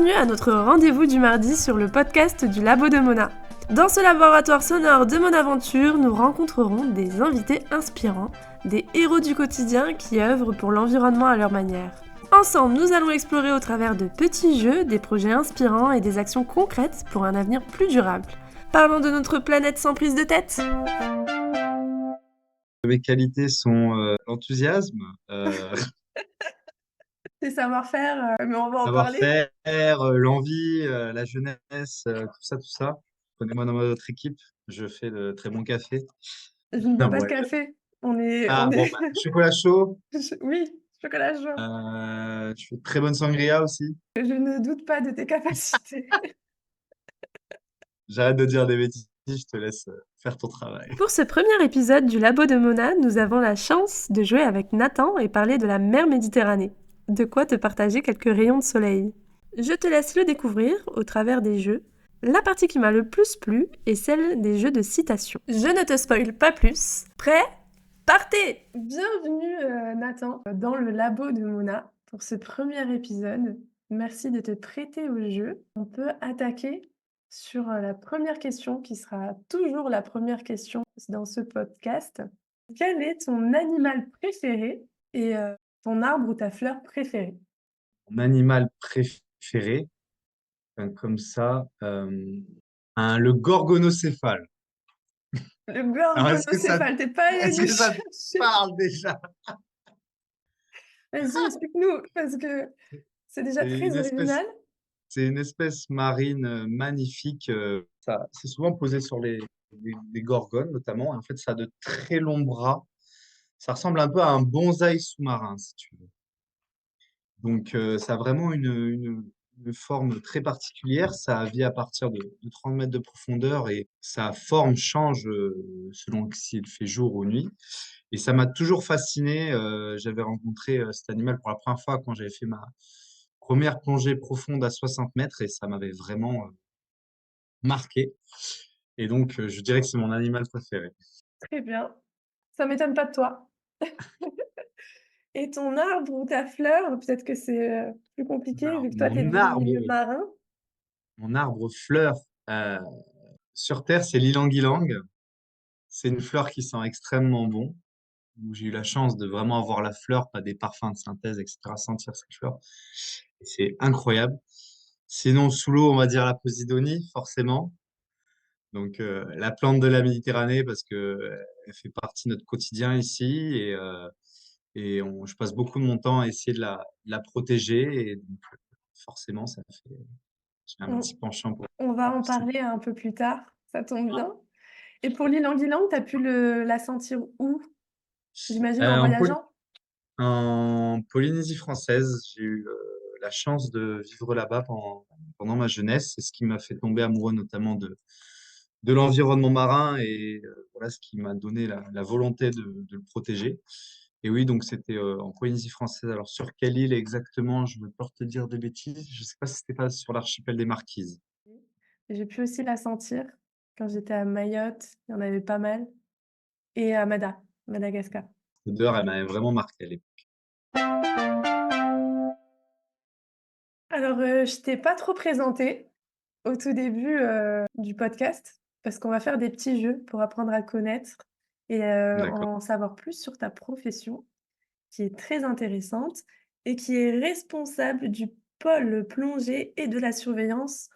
Bienvenue à notre rendez-vous du mardi sur le podcast du Labo de Mona. Dans ce laboratoire sonore de mon aventure, nous rencontrerons des invités inspirants, des héros du quotidien qui œuvrent pour l'environnement à leur manière. Ensemble, nous allons explorer au travers de petits jeux, des projets inspirants et des actions concrètes pour un avenir plus durable. Parlons de notre planète sans prise de tête. Mes qualités sont l'enthousiasme, Tes savoir-faire, mais on va en parler. savoir-faire, l'envie, la jeunesse, tout ça, tout ça. Prenez-moi dans votre équipe, je fais de très bon café. Je ne bois pas de Ouais. café. On Ah bon, est... bah, chocolat chaud, Oui, chocolat chaud. je fais de très bonne sangria aussi. Je ne doute pas de tes capacités. J'arrête de dire des bêtises, je te laisse faire ton travail. Pour ce premier épisode du Labo de Mona, nous avons la chance de jouer avec Nathan et parler de la mer Méditerranée. De quoi te partager quelques rayons de soleil. Je te laisse le découvrir au travers des jeux. La partie qui m'a le plus plu est celle des jeux de citation. Je ne te spoil pas plus. Prêt ? Partez ! Bienvenue Nathan dans le Labo de Mona pour ce premier épisode. Merci de te prêter au jeu. On peut attaquer sur la première question qui sera toujours la première question dans ce podcast. Quel est ton animal préféré et ton arbre ou ta fleur préférée? Mon animal préféré, comme ça, le gorgonocéphale. Le Alors, gorgonocéphale, t'es pas allé est-ce le que ça te chercher? parle déjà? Vas-y, explique-nous, parce que c'est déjà C'est très une espèce original. C'est une espèce marine magnifique. C'est souvent posé sur les gorgones, notamment. Et en fait, ça a de très longs bras. Ça ressemble un peu à un bonsaï sous-marin, si tu veux. Donc, ça a vraiment une forme très particulière. Ça vit à partir de 30 mètres de profondeur et sa forme change selon s'il fait jour ou nuit. Et ça m'a toujours fasciné. J'avais rencontré cet animal pour la première fois quand j'avais fait ma première plongée profonde à 60 mètres et ça m'avait vraiment marqué. Et donc, je dirais que c'est mon animal préféré. Très bien. Ça m'étonne pas de toi. Et ton arbre ou ta fleur, peut-être que c'est plus compliqué Alors, vu que toi, tu es du milieu marin. mon arbre fleur euh, sur Terre, c'est l'ilang-ilang. C'est une fleur qui sent extrêmement bon. Où j'ai eu la chance de vraiment avoir la fleur, pas des parfums de synthèse, etc., sentir cette fleur. Et c'est incroyable. Sinon, sous l'eau, on va dire la posidonie, forcément. Donc, la plante de la Méditerranée, parce que elle fait partie de notre quotidien ici. Je passe beaucoup de mon temps à essayer de la protéger. Et donc, forcément, j'ai un On, petit penchant on va en pour ça. parler un peu plus tard, ça tombe bien. Et pour l'ilang-ilang, tu as pu la sentir où? J'imagine en En, Poly- voyageant? en Polynésie française, j'ai eu la chance de vivre là-bas pendant ma jeunesse. C'est ce qui m'a fait tomber amoureux notamment de l'environnement marin et voilà ce qui m'a donné la volonté de le protéger. Et oui, donc c'était en Polynésie française. Alors sur quelle île exactement? Je ne veux pas te dire de bêtises. Je ne sais pas si c'était pas sur l'archipel des Marquises. J'ai pu aussi la sentir quand j'étais à Mayotte, il y en avait pas mal, et à Madagascar. L'odeur, elle m'avait vraiment marqué à l'époque. Alors, je t'ai pas trop présentée au tout début du podcast, parce qu'on va faire des petits jeux pour apprendre à connaître et D'accord. en savoir plus sur ta profession, qui est très intéressante et qui est responsable du pôle plongée et de la surveillance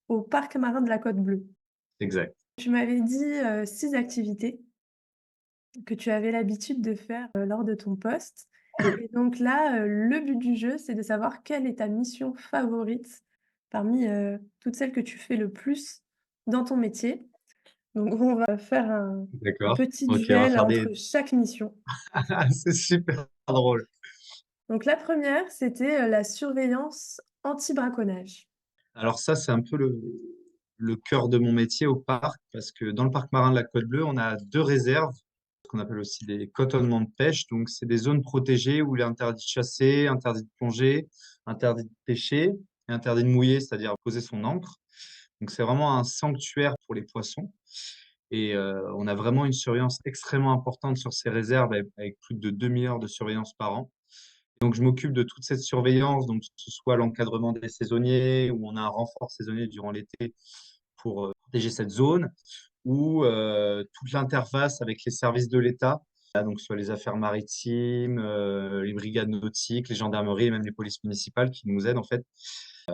au parc marin de la Côte Bleue. Exact. Tu m'avais dit 6 activités que tu avais l'habitude de faire lors de ton poste. Et donc là, le but du jeu, c'est de savoir quelle est ta mission favorite parmi toutes celles que tu fais le plus dans ton métier. Donc, on va faire un D'accord. petit Ok, on va duel faire des. entre chaque mission. C'est super drôle. Donc, la première, c'était la surveillance anti-braconnage. Alors ça, c'est un peu le cœur de mon métier au parc, parce que dans le parc marin de la Côte Bleue, on a deux réserves, ce qu'on appelle aussi des cotonnements de pêche. Donc, c'est des zones protégées où il est interdit de chasser, interdit de plonger, interdit de pêcher et interdit de mouiller, c'est-à-dire poser son ancre. Donc, c'est vraiment un sanctuaire pour les poissons. Et on a vraiment une surveillance extrêmement importante sur ces réserves avec plus de 2000 heures de surveillance par an. Donc, je m'occupe de toute cette surveillance, donc que ce soit l'encadrement des saisonniers, où on a un renfort saisonnier durant l'été pour protéger cette zone, ou toute l'interface avec les services de l'État, là, donc soit les affaires maritimes, les brigades nautiques, les gendarmeries et même les polices municipales qui nous aident en fait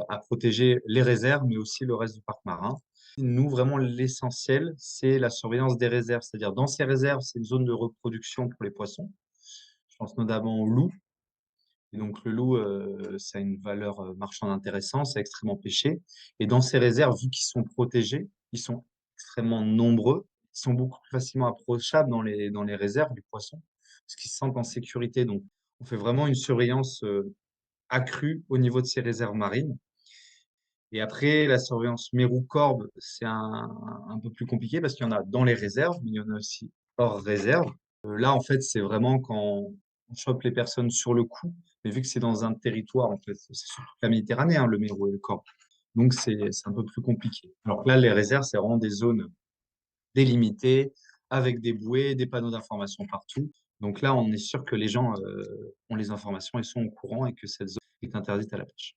à protéger les réserves, mais aussi le reste du parc marin. Nous, vraiment, l'essentiel, c'est la surveillance des réserves. C'est-à-dire, dans ces réserves, c'est une zone de reproduction pour les poissons. Je pense notamment au loup. Et donc, le loup, ça a une valeur marchande intéressante, c'est extrêmement pêché. Et dans ces réserves, vu qu'ils sont protégés, ils sont extrêmement nombreux, ils sont beaucoup plus facilement approchables dans les réserves, les poissons, parce qu'ils se sentent en sécurité. Donc, on fait vraiment une surveillance accrue au niveau de ces réserves marines. Et après, la surveillance mérou-corbe, c'est un peu plus compliqué parce qu'il y en a dans les réserves, mais il y en a aussi hors réserve. Là, en fait, c'est vraiment quand on chope les personnes sur le coup, mais vu que c'est dans un territoire, en fait, c'est sur toute la Méditerranée, hein, le mérou et le corbe. Donc, c'est un peu plus compliqué. Alors que là, les réserves, c'est vraiment des zones délimitées, avec des bouées, des panneaux d'information partout. Donc là, on est sûr que les gens ont les informations et sont au courant et que cette zone est interdite à la pêche.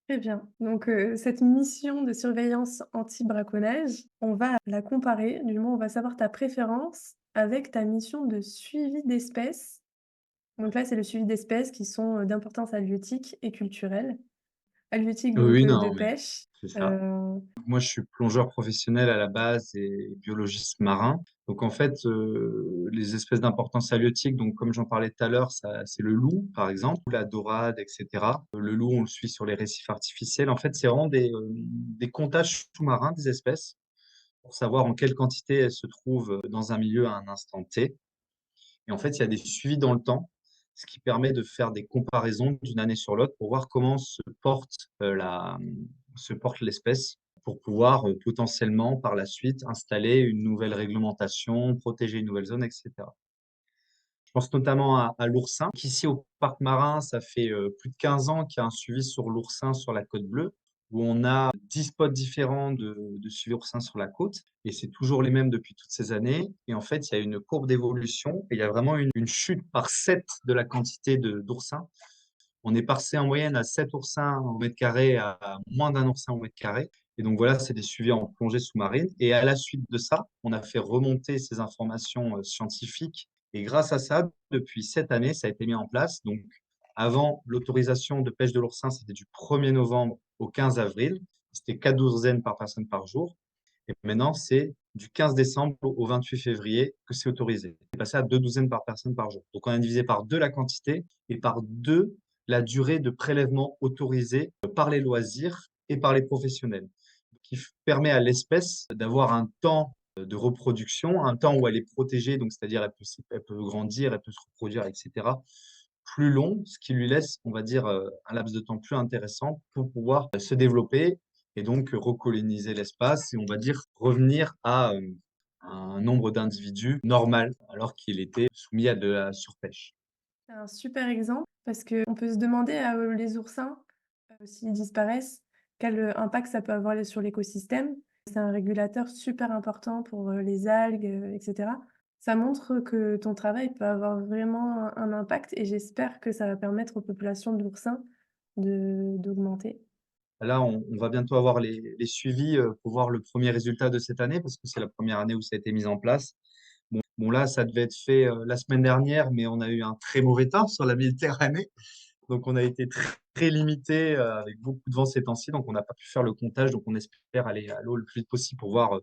Très bien. Donc, cette mission de surveillance anti-braconnage, on va la comparer, du moins on va savoir ta préférence avec ta mission de suivi d'espèces. Donc là, c'est le suivi d'espèces qui sont, d'importance halieutique et culturelle. Halieutique donc, Oui, de non, mais pêche, c'est ça. heu Moi, je suis plongeur professionnel à la base et biologiste marin. Donc, en fait, les espèces d'importance halieutique, donc comme j'en parlais tout à l'heure, ça, c'est le loup, par exemple, ou la dorade, etc. Le loup, on le suit sur les récifs artificiels. En fait, c'est vraiment des comptages sous-marins des espèces pour savoir en quelle quantité elles se trouvent dans un milieu à un instant T. Et en fait, il y a des suivis dans le temps, ce qui permet de faire des comparaisons d'une année sur l'autre pour voir comment se porte l'espèce, pour pouvoir potentiellement par la suite installer une nouvelle réglementation, protéger une nouvelle zone, etc. Je pense notamment à l'oursin, qu'ici au parc marin, ça fait plus de 15 ans qu'il y a un suivi sur l'oursin sur la côte bleue, où on a 10 spots différents de suivi oursin sur la côte, et c'est toujours les mêmes depuis toutes ces années. Et en fait, il y a une courbe d'évolution, et il y a vraiment une chute par 7 de la quantité d'oursins. On est passé en moyenne à 7 oursins au mètre carré à moins d'un oursin au mètre carré. Et donc voilà, c'est des suivis en plongée sous-marine. Et à la suite de ça, on a fait remonter ces informations scientifiques. Et grâce à ça, depuis cette année, ça a été mis en place. Donc avant, l'autorisation de pêche de l'oursin, c'était du 1er novembre au 15 avril. C'était 4 douzaines par personne par jour. Et maintenant, c'est du 15 décembre au 28 février que c'est autorisé. C'est passé à 2 douzaines par personne par jour. Donc, on a divisé par 2 la quantité et par 2 la durée de prélèvement autorisée par les loisirs et par les professionnels, qui permet à l'espèce d'avoir un temps de reproduction, un temps où elle est protégée, donc c'est-à-dire elle peut grandir, elle peut se reproduire, etc., plus long, ce qui lui laisse, on va dire, un laps de temps plus intéressant pour pouvoir se développer et donc recoloniser l'espace et on va dire revenir à un nombre d'individus normal alors qu'il était soumis à de la surpêche. C'est un super exemple parce qu'on peut se demander, les oursins, s'ils disparaissent, quel, impact ça peut avoir sur l'écosystème. C'est un régulateur super important pour, les algues, et cetera. Ça montre que ton travail peut avoir vraiment un impact et j'espère que ça va permettre aux populations d'oursins d'augmenter. Là, on va bientôt avoir les suivis pour voir le premier résultat de cette année parce que c'est la première année où ça a été mis en place. Bon, là, ça devait être fait la semaine dernière, mais on a eu un très mauvais temps sur la Méditerranée. Donc, on a été très limité avec beaucoup de vent ces temps-ci. Donc, on n'a pas pu faire le comptage. Donc, on espère aller à l'eau le plus vite possible pour voir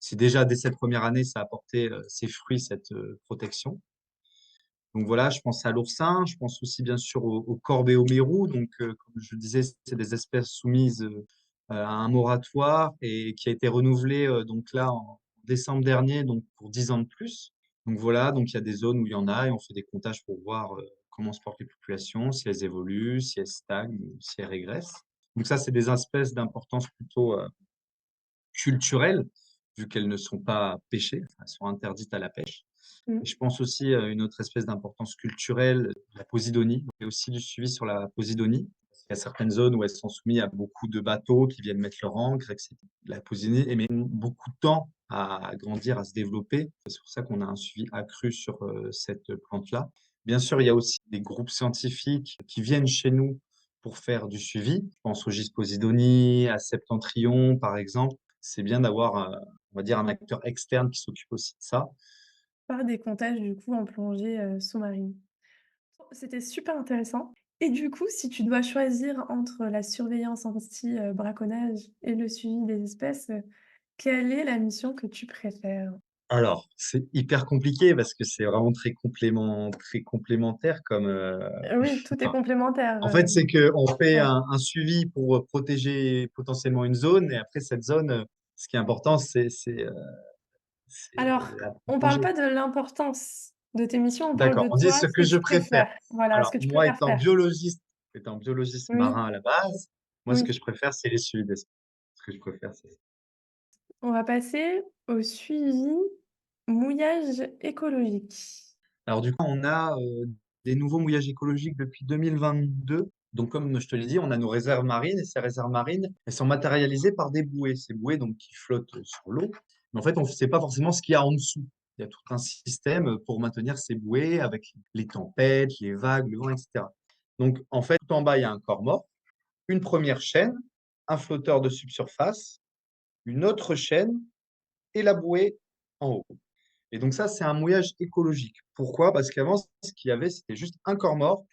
si déjà dès cette première année, ça a apporté ses fruits, cette protection. Donc, voilà, je pense à l'oursin. Je pense aussi, bien sûr, au corbe et au mérou. Donc, comme je disais, c'est des espèces soumises à un moratoire et qui a été renouvelé donc là en décembre dernier, donc pour 10 ans de plus. Donc voilà, donc il y a des zones où il y en a et on fait des comptages pour voir comment se portent les populations, si elles évoluent, si elles stagnent, ou si elles régressent. Donc ça, c'est des espèces d'importance plutôt culturelle, vu qu'elles ne sont pas pêchées, elles sont interdites à la pêche. Mmh. Et je pense aussi à une autre espèce d'importance culturelle, la posidonie. Il y a aussi du suivi sur la posidonie. Il y a certaines zones où elles sont soumises à beaucoup de bateaux qui viennent mettre leur ancre, etc. La posidonie met beaucoup de temps à grandir, à se développer. C'est pour ça qu'on a un suivi accru sur cette plante-là. Bien sûr, il y a aussi des groupes scientifiques qui viennent chez nous pour faire du suivi. Je pense au GIS Posidonie, à Septentrion, par exemple. C'est bien d'avoir, on va dire, un acteur externe qui s'occupe aussi de ça. Par des comptages du coup en plongée, sous-marine. C'était super intéressant et du coup, si tu dois choisir entre la surveillance anti, braconnage et le suivi des espèces, quelle est la mission que tu préfères? Alors, c'est hyper compliqué parce que c'est vraiment très complémentaire comme, Oui, tout est enfin, complémentaire, en fait, c'est qu'on fait ouais. un suivi pour protéger potentiellement une zone et après cette zone, ce qui est important, c'est Alors, la on parle protéger. pas de l'importance de tes missions, on parle D'accord, de on dit toi, ce ce que que je tu préfère. préfères. Voilà, ce Alors, que tu moi, préfères faire. étant biologiste Oui, marin à la base, moi, ce que oui. je préfère, c'est les suivis d'espèces. Ce que je préfère, c'est ça. On va passer au suivi mouillage écologique. Alors, du coup, on a des nouveaux mouillages écologiques depuis 2022. Donc, comme je te l'ai dit, on a nos réserves marines et ces réserves marines, elles sont matérialisées par des bouées. Ces bouées, donc, qui flottent sur l'eau. Mais en fait, on ne sait pas forcément ce qu'il y a en dessous. Il y a tout un système pour maintenir ces bouées avec les tempêtes, les vagues, le vent, etc. Donc, en fait, tout en bas, il y a un corps mort, une première chaîne, un flotteur de subsurface, une autre chaîne et la bouée en haut. Et donc ça, c'est un mouillage écologique. Pourquoi? Parce qu'avant, ce qu'il y avait, c'était juste un corps mort,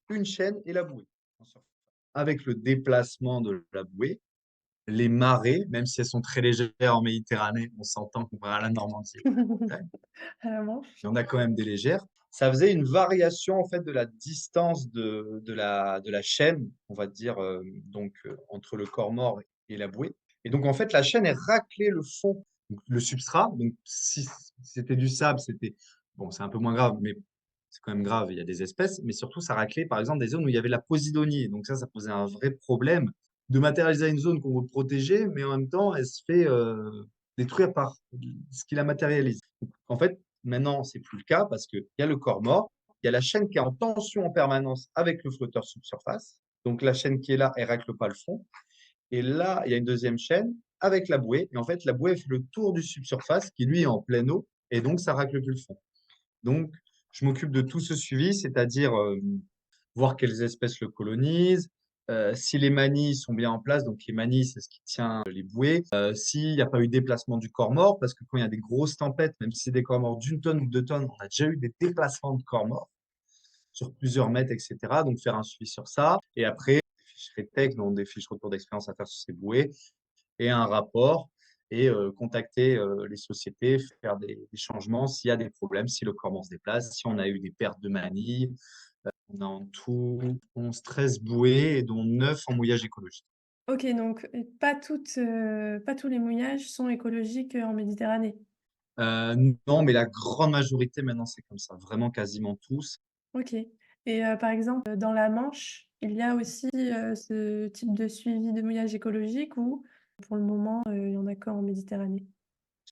une chaîne et la bouée. Avec le déplacement de la bouée, les marées, même si elles sont très légères en Méditerranée, on s'entend comparé à la Normandie ou à la Bretagne, À la Manche. il y en a quand même des légères. Ça faisait une variation en fait de la distance de la chaîne, on va dire entre le corps mort et la bouée. Et donc en fait la chaîne est raclée le fond, donc, le substrat. Donc si c'était du sable, c'était bon, c'est un peu moins grave, mais c'est quand même grave. Il y a des espèces, mais surtout ça raclait par exemple des zones où il y avait la posidonie. Donc ça posait un vrai problème de matérialiser une zone qu'on veut protéger, mais en même temps elle se fait détruire par ce qui la matérialise. Donc, en fait, maintenant, c'est plus le cas parce qu'il y a le corps mort, il y a la chaîne qui est en tension en permanence avec le flotteur subsurface. Donc la chaîne qui est là, elle racle pas le fond. Et là, il y a une deuxième chaîne avec la bouée. Et en fait, la bouée fait le tour du subsurface qui, lui, est en pleine eau. Et donc, ça racle plus le fond. Donc, je m'occupe de tout ce suivi, c'est-à-dire voir quelles espèces le colonisent, si les manilles sont bien en place, donc les manilles, c'est ce qui tient les bouées, s'il n'y a pas eu déplacement du corps mort, parce que quand il y a des grosses tempêtes, même si c'est des corps morts d'une tonne ou 2 tonnes, on a déjà eu des déplacements de corps morts sur plusieurs mètres, etc. Donc faire un suivi sur ça. Et après, des fiches RETEC, donc des fiches retour d'expérience à faire sur ces bouées, et un rapport, et contacter les sociétés, faire des changements s'il y a des problèmes, si le corps mort se déplace, si on a eu des pertes de manilles. On a en tout 11, 13 bouées, dont 9 en mouillage écologique. OK, donc pas tous les mouillages sont écologiques, en Méditerranée? Non, mais la grande majorité maintenant, c'est comme ça. Vraiment quasiment tous. OK et par exemple, dans la Manche, il y a aussi, ce type de suivi de mouillage écologique ou pour le moment, il y en a qu'en Méditerranée?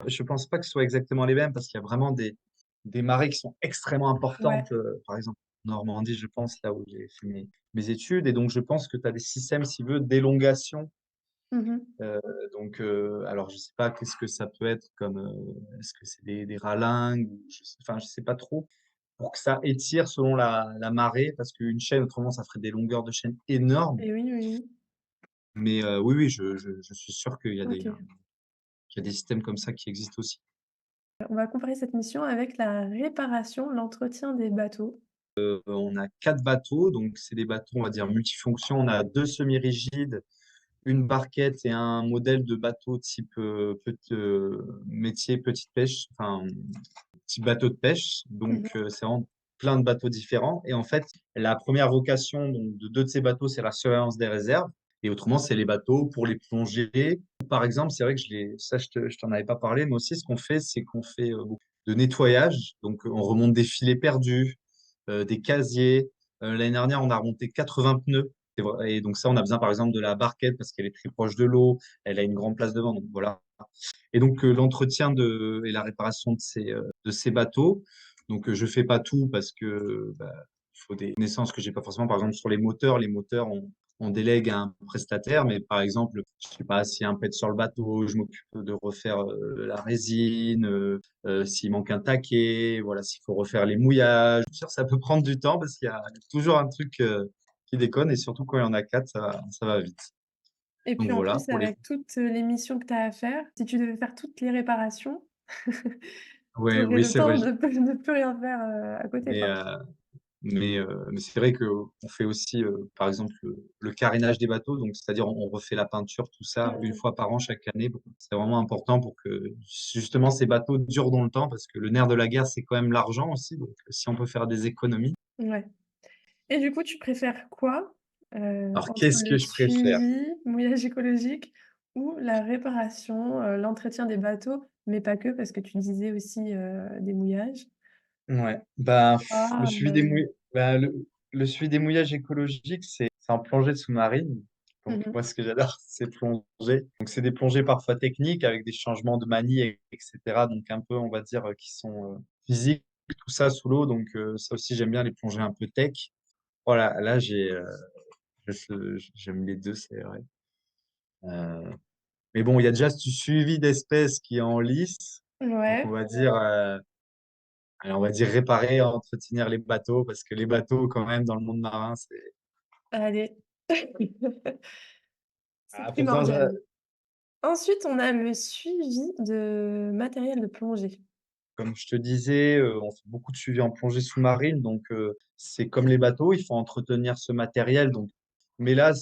Je ne pense pas que ce soit exactement les mêmes parce qu'il y a vraiment des marées qui sont extrêmement Ouais. importantes. Par exemple, en Normandie, je pense, là où j'ai fait mes études. Et donc, je pense que tu as des systèmes, si tu veux, d'élongation. Mmh. Euh, alors, je ne sais pas qu'est-ce que ça peut être comme. Est-ce que c'est des ralingues ou enfin, je sais pas trop. Pour que ça étire selon la marée, parce qu'une chaîne, autrement, ça ferait des longueurs de chaîne énormes. Et oui, oui, oui. Mais oui, oui, je suis sûr OK. qu'il y a des systèmes comme ça qui existent aussi. On va comparer cette mission avec la réparation, l'entretien des bateaux. On a 4 bateaux, donc c'est des bateaux, on va dire, multifonctions. On a 2 semi-rigides, une barquette et un modèle de bateau type métier petite pêche, enfin, petit bateau de pêche. Mmh. Donc, c'est vraiment plein de bateaux différents. Et en fait, la première vocation donc, de 2 de ces bateaux, c'est la surveillance des réserves. Et autrement, c'est les bateaux pour les plongées. Par exemple, c'est vrai que je t'en avais pas parlé, mais aussi ce qu'on fait, c'est qu'on fait beaucoup de nettoyage. Donc, on remonte des filets perdus, des casiers. L'année dernière, on a remonté 80 pneus. Et donc ça, on a besoin par exemple de la barquette parce qu'elle est très proche de l'eau, elle a une grande place devant, donc voilà. Et donc l'entretien et la réparation de ces bateaux. Donc je fais pas tout parce que bah, il faut des connaissances que j'ai pas forcément. Par exemple, sur les moteurs, on délègue à un prestataire, mais par exemple, je sais pas, s'il y a un pet sur le bateau, je m'occupe de refaire la résine, s'il manque un taquet, voilà, s'il faut refaire les mouillages. Bien sûr, ça peut prendre du temps parce qu'il y a toujours un truc qui déconne et surtout quand il y en a quatre, ça va vite. Et Donc puis en voilà, plus, pour les. avec toutes les missions que tu as à faire, si tu devais faire toutes les réparations, tu Ouais, aurais oui, le c'est vrai. temps de plus rien faire, à côté, Mais, quoi. mais c'est vrai qu'on fait aussi, par exemple, le carénage des bateaux, donc c'est-à-dire on refait la peinture, tout ça, une Mmh. fois par an, chaque année. Bon, c'est vraiment important pour que justement ces bateaux durent dans le temps, parce que le nerf de la guerre, c'est quand même l'argent aussi. Donc si on peut faire des économies. Ouais. Et du coup, tu préfères quoi, Alors entre qu'est-ce le que je préfère? suivi, mouillage écologique ou la réparation, l'entretien des bateaux? Mais pas que, parce que tu disais aussi, des mouillages. Ouais, bah, Ah, le suivi des mouillages écologiques, c'est en plongée sous-marine. Donc, mmh. moi, ce que j'adore, c'est plonger. Donc, c'est des plongées parfois techniques avec des changements de manie, etc. Donc, un peu, on va dire, qui sont physiques, tout ça sous l'eau. Donc, ça aussi, j'aime bien les plongées un peu tech. Voilà, là, j'aime les deux, c'est vrai. Euh, mais bon, il y a déjà ce suivi d'espèces qui est en lice. Donc, Ouais, allez, on va dire réparer, entretenir les bateaux, parce que les bateaux, quand même, dans le monde marin, c'est. allez. C'est Ah, pourtant, primordial. Ensuite, on a le suivi de matériel de plongée. comme je te disais, on fait beaucoup de suivi en plongée sous-marine, donc c'est comme les bateaux, il faut entretenir ce matériel. Donc, mais là,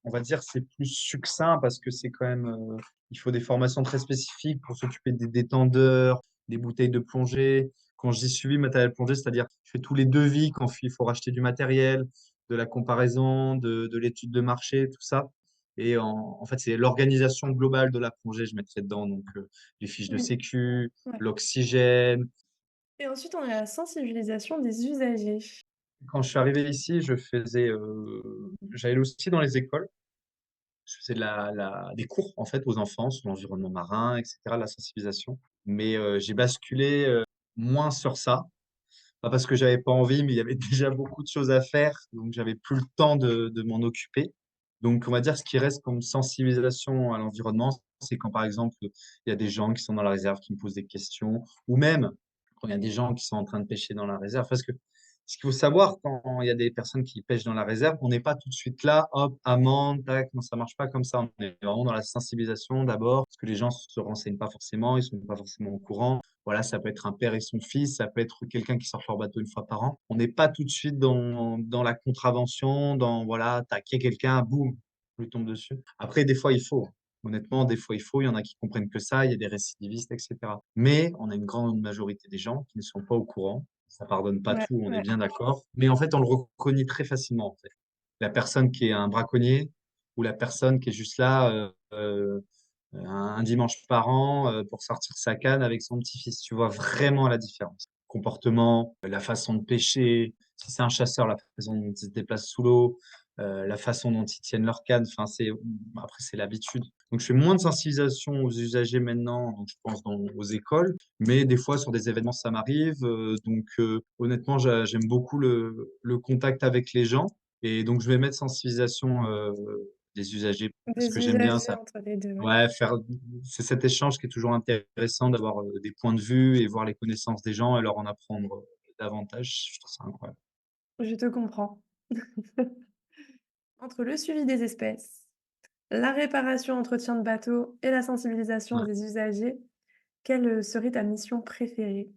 on va dire, c'est plus succinct parce que c'est quand même, il faut des formations très spécifiques pour s'occuper des détendeurs, des bouteilles de plongée. Quand je dis suivi matériel plongée, c'est-à-dire je fais tous les devis quand il faut racheter du matériel, de la comparaison, de l'étude de marché, tout ça. Et en fait, c'est l'organisation globale de la plongée, je mettrais dedans. Donc, les fiches de Oui, sécu, ouais. l'oxygène. Et ensuite, on a la sensibilisation des usagers. Quand je suis arrivé ici, j'allais aussi dans les écoles. Je faisais des cours en fait aux enfants sur l'environnement marin, etc., la sensibilisation. Mais j'ai basculé moins sur ça. Pas parce que j'avais pas envie, mais il y avait déjà beaucoup de choses à faire, donc j'avais plus le temps de m'en occuper. Donc, on va dire ce qui reste comme sensibilisation à l'environnement, c'est quand par exemple il y a des gens qui sont dans la réserve qui me posent des questions, ou même quand il y a des gens qui sont en train de pêcher dans la réserve. Parce que ce qu'il faut savoir quand il y a des personnes qui pêchent dans la réserve, on n'est pas tout de suite là, hop, amende, tac, non, ça marche pas comme ça. On est vraiment dans la sensibilisation d'abord, parce que les gens se renseignent pas forcément, ils sont pas forcément au courant. Voilà, ça peut être un père et son fils, ça peut être quelqu'un qui sort leur bateau une fois par an. On n'est pas tout de suite dans la contravention, voilà, taquer quelqu'un, boum, on lui tombe dessus. Après, des fois, il faut. Honnêtement, des fois, il faut. Il y en a qui comprennent que ça, il y a des récidivistes, etc. Mais on a une grande majorité des gens qui ne sont pas au courant. Ça pardonne pas Ouais, tout, on est ouais. bien d'accord. Mais en fait, on le reconnaît très facilement, en fait. La personne qui est un braconnier ou la personne qui est juste là, un dimanche par an pour sortir sa canne avec son petit-fils. Tu vois vraiment la différence. Comportement, la façon de pêcher, si c'est un chasseur, la façon dont ils se déplacent sous l'eau, la façon dont ils tiennent leur canne. Enfin, après, c'est l'habitude. Donc, je fais moins de sensibilisation aux usagers maintenant, donc je pense aux écoles, mais des fois sur des événements, ça m'arrive. Honnêtement, j'aime beaucoup le contact avec les gens. Et donc, je vais mettre sensibilisation des usagers parce Des que j'aime bien usagers ça. entre les 2, ouais. Ouais, c'est cet échange qui est toujours intéressant d'avoir des points de vue et voir les connaissances des gens et leur en apprendre davantage. Je trouve ça incroyable. Je te comprends. Entre le suivi des espèces, la réparation, entretien de bateau et la sensibilisation Ouais. des usagers, quelle, serait ta mission préférée?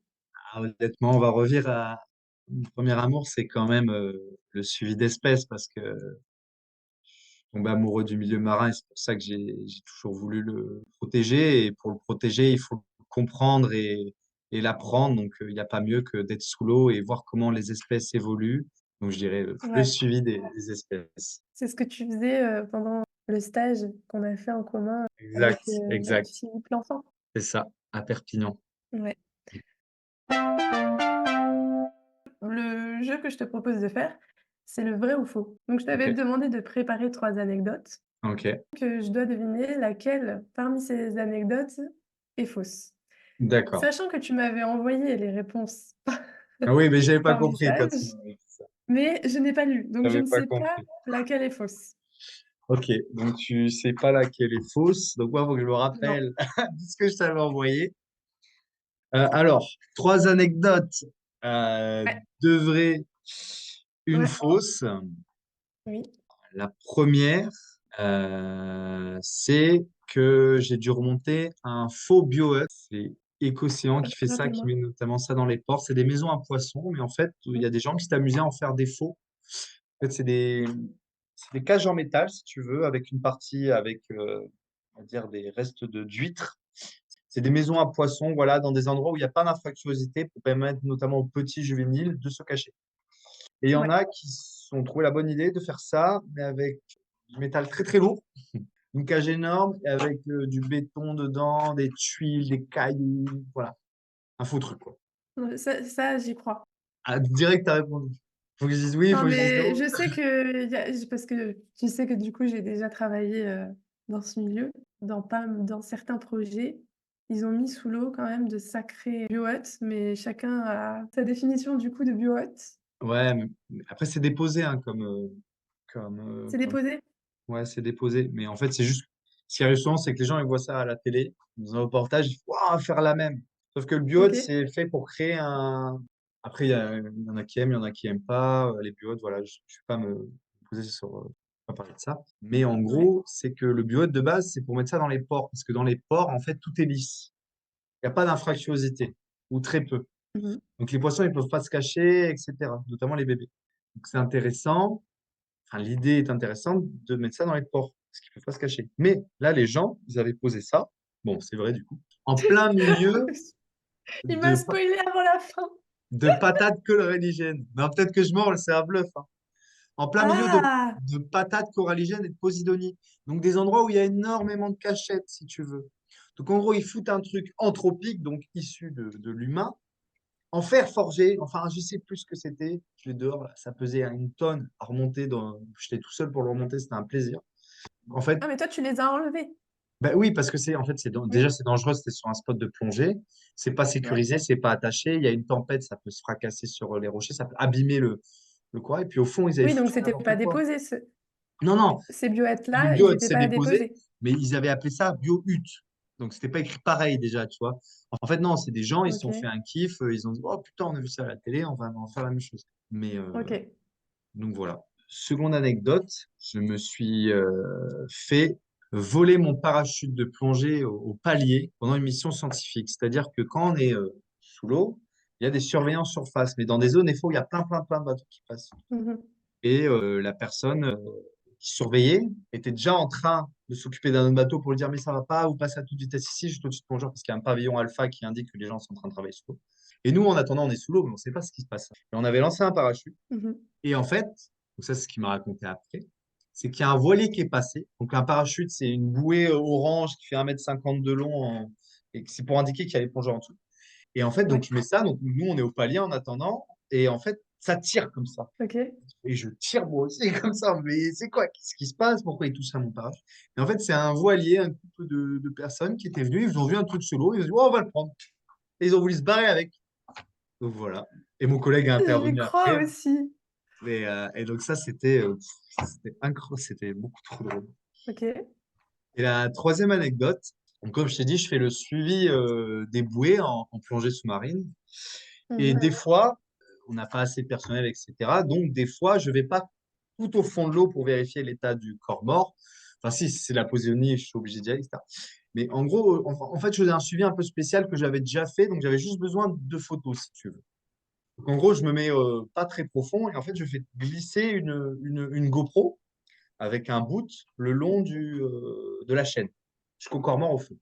Ah, honnêtement, on va revenir à mon premier amour, c'est quand même le suivi d'espèces parce que je suis tombé amoureux du milieu marin et c'est pour ça que j'ai toujours voulu le protéger. Et pour le protéger, il faut le comprendre et l'apprendre. Donc, il n'y a pas mieux que d'être sous l'eau et voir comment les espèces évoluent. Donc, je dirais le Ouais, suivi des espèces. c'est ce que tu faisais, pendant le stage qu'on a fait en commun avec, Exact, exact. Philippe L'Enfant? C'est ça, à Perpignan. Ouais. Le jeu que je te propose de faire, c'est le vrai ou faux. Donc je Ok, t'avais demandé de préparer 3 anecdotes, ok, que je dois deviner laquelle parmi ces anecdotes est fausse. d'accord. Sachant que tu m'avais envoyé les réponses Ah oui, mais j'avais pas par compris quand message, tu m'avais dit. mais je n'ai pas lu, donc je J'avais ne pas sais pas compris. laquelle est fausse. Ok, donc tu sais pas laquelle est fausse. Donc moi, il faut que je me Non. rappelle de ce que je t'avais envoyé. Alors, trois anecdotes. Ouais, Deux vraies, une ouais, fausse. oui. La première, c'est que j'ai dû remonter un faux biohut. C'est Écocéan qui fait ça, qui Rappelle-moi. met notamment ça dans les ports. C'est des maisons à poissons, mais en fait, il y a des gens qui s'est amusé à en faire des faux. En fait, c'est des cages en métal, si tu veux, avec une partie avec, on va dire, des restes d'huîtres. C'est des maisons à poissons, voilà, dans des endroits où il n'y a pas d'infractuosité pour permettre notamment aux petits juvéniles de se cacher. Et il y en Ouais. a qui ont trouvé la bonne idée de faire ça, mais avec du métal très très lourd, une cage énorme et avec du béton dedans, des tuiles, des cailloux, voilà, un faux truc quoi. Ça, j'y crois. Ah, direct, t'as répondu. Faut que je dise oui, il Non, faut que je dise mais non. je sais que parce que tu sais que du coup, j'ai déjà travaillé, dans ce milieu, dans certains projets, ils ont mis sous l'eau quand même de sacrés biohuts, mais chacun a sa définition du coup de biohuts. Ouais, mais après c'est déposé hein, C'est comme déposé? ouais, c'est déposé. Mais en fait, c'est juste. Ce qui arrive souvent, c'est que les gens ils voient ça à la télé, dans un reportage, ils font Waouh, faire la même. Sauf que le biote, OK. c'est fait pour créer un. Après, il y en a qui aiment, il y en a qui aiment pas. Les biotes, voilà, je ne vais pas me poser sur. Pas parler de ça. Mais en Ouais. gros, c'est que le biote de base, c'est pour mettre ça dans les ports. Parce que dans les ports, en fait, tout est lisse. Il n'y a pas d'infractuosité, ou très peu. Mmh. Donc les poissons, ils ne peuvent pas se cacher, etc. Notamment les bébés. Donc c'est intéressant. Enfin, l'idée est intéressante de mettre ça dans les ports, parce qu'ils ne peuvent pas se cacher. Mais là, les gens, ils avaient posé ça, bon, c'est vrai du coup, en plein milieu Il m'a de, spoilé avant la fin. de patates coralligènes. Non, peut-être que je mens, c'est un bluff. Hein. En plein milieu Ah! de patates coralligènes et de posidonies. Donc des endroits où il y a énormément de cachettes, si tu veux. Donc en gros, ils foutent un truc anthropique, donc issu de l'humain, en fer forgé. Enfin, je sais plus ce que c'était. Je l'ai dehors, là. Ça pesait une tonne à remonter. J'étais tout seul pour le remonter, c'était un plaisir. En fait, Ah, mais toi, tu les as enlevés? ben oui, parce que Oui. déjà c'est dangereux, c'était sur un spot de plongée, c'est pas Ouais. sécurisé, c'est pas attaché, il y a une tempête, ça peut se fracasser sur les rochers, ça peut abîmer le corail. Et puis au fond, ils avaient Oui, donc foutu c'était n'importe pas quoi. déposé Non, non, ces le bioettes-là, ils bio étaient s'est pas déposé, déposés? mais ils avaient appelé ça bio-hutte. Donc c'était pas écrit pareil déjà, tu vois. En fait, non, c'est des gens, ils se sont fait OK. un kiff, ils ont dit, oh putain, on a vu ça à la télé, on va en faire la même chose. Mais OK. donc voilà. Seconde anecdote, je me suis fait voler mon parachute de plongée au palier pendant une mission scientifique. C'est-à-dire que quand on est sous l'eau, il y a des surveillants surface, mais dans des zones, des fois, où il y a plein de bateaux qui passent. Mmh. Et la personne qui surveillait était déjà en train de s'occuper d'un autre bateau pour lui dire, mais ça va pas, vous passez à toute vitesse ici, juste au-dessus de plongeur, parce qu'il y a un pavillon alpha qui indique que les gens sont en train de travailler sous l'eau. Et nous, en attendant, on est sous l'eau, mais on ne sait pas ce qui se passe. Et on avait lancé un parachute. Mmh. Et en fait, donc ça, c'est ce qu'il m'a raconté après, c'est qu'il y a un voilier qui est passé. Donc, un parachute, c'est une bouée orange qui fait 1,50 m de long et c'est pour indiquer qu'il y a les plongeurs en dessous. Et en fait, donc, Ouais. je mets ça. Donc, nous, on est au palier en attendant. Et en fait, ça tire comme ça. OK. Et je tire moi aussi comme ça. Mais c'est quoi? Qu'est-ce qui se passe? Pourquoi il touche à mon parachute? Et en fait, c'est un voilier, un couple de personnes qui étaient venus. Ils ont vu un truc solo. Ils ont dit, oh, on va le prendre. Et ils ont voulu se barrer avec. Donc, voilà. Et mon collègue a J'y intervenu crois après. aussi. Et donc ça, c'était incroyable, c'était beaucoup trop drôle. OK. Et la troisième anecdote, donc comme je t'ai dit, je fais le suivi des bouées en plongée sous-marine. Et Mmh. des fois, on n'a pas assez de personnel, etc. Donc des fois, je vais pas tout au fond de l'eau pour vérifier l'état du corps mort. Enfin si, c'est la positionnie, je suis obligé d'y aller, etc. Mais en gros, en fait, je faisais un suivi un peu spécial que j'avais déjà fait, donc j'avais juste besoin de photos, si tu veux. Donc, en gros, je me mets pas très profond et en fait, je fais glisser une GoPro avec un boot le long de la chaîne jusqu'au corps mort au fond.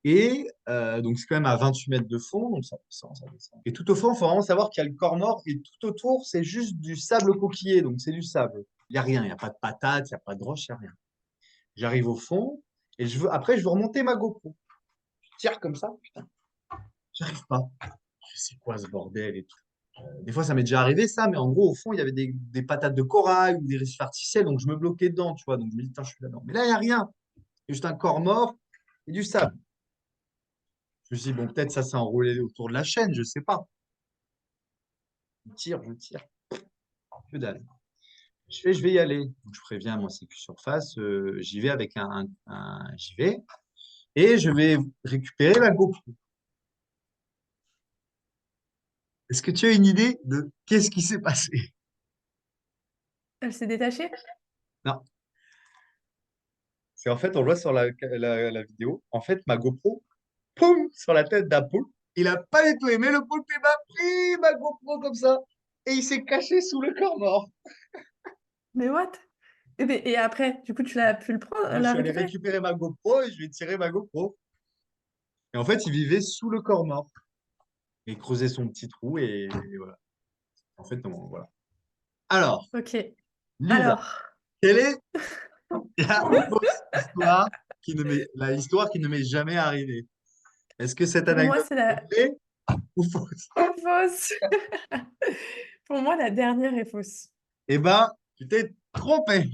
Et donc, c'est quand même à 28 mètres de fond, donc ça descend, ça descend. Et tout au fond, il faut vraiment savoir qu'il y a le corps mort et tout autour, c'est juste du sable coquillé, donc c'est du sable. Il n'y a rien, il n'y a pas de patates, il n'y a pas de roche, il n'y a rien. J'arrive au fond et après, je veux remonter ma GoPro. Je tire comme ça, putain, j'arrive pas. C'est quoi ce bordel et tout. Des fois, ça m'est déjà arrivé, ça, mais en gros, au fond, il y avait des patates de corail ou des récifs artificiels, donc je me bloquais dedans, tu vois. Donc je me dis, putain, je suis là-dedans. Mais là, il n'y a rien. Il y a juste un corps mort et du sable. Je me suis dit, bon, peut-être ça s'est enroulé autour de la chaîne, je sais pas. Je tire, que dalle. Je vais y aller. Donc, je préviens mon Sécu Surface, j'y vais avec j'y vais et je vais récupérer ma GoPro. Est-ce que tu as une idée de qu'est-ce qui s'est passé? Elle s'est détachée? Non, c'est en fait, on le voit sur la vidéo. En fait, ma GoPro, poum, sur la tête d'un poulpe. Il a pas du tout aimé le poulpe, il m'a pris ma GoPro comme ça et il s'est caché sous le corps mort. Mais what? Et après, du coup, tu l'as pu le prendre, Moi, je la suis allé récupérer? récupérer ma GoPro et je lui ai tiré ma GoPro. Et en fait, il vivait sous le corps mort. Et il creusait son petit trou et voilà. En fait, voilà. Alors, Ok. Lisa, Alors, quelle est la fausse histoire la histoire qui ne m'est jamais arrivée? Est-ce que cette pour moi, anecdote c'est est la vraie ou fausse? fausse. Pour moi, la dernière est fausse. Eh ben, tu t'es trompé.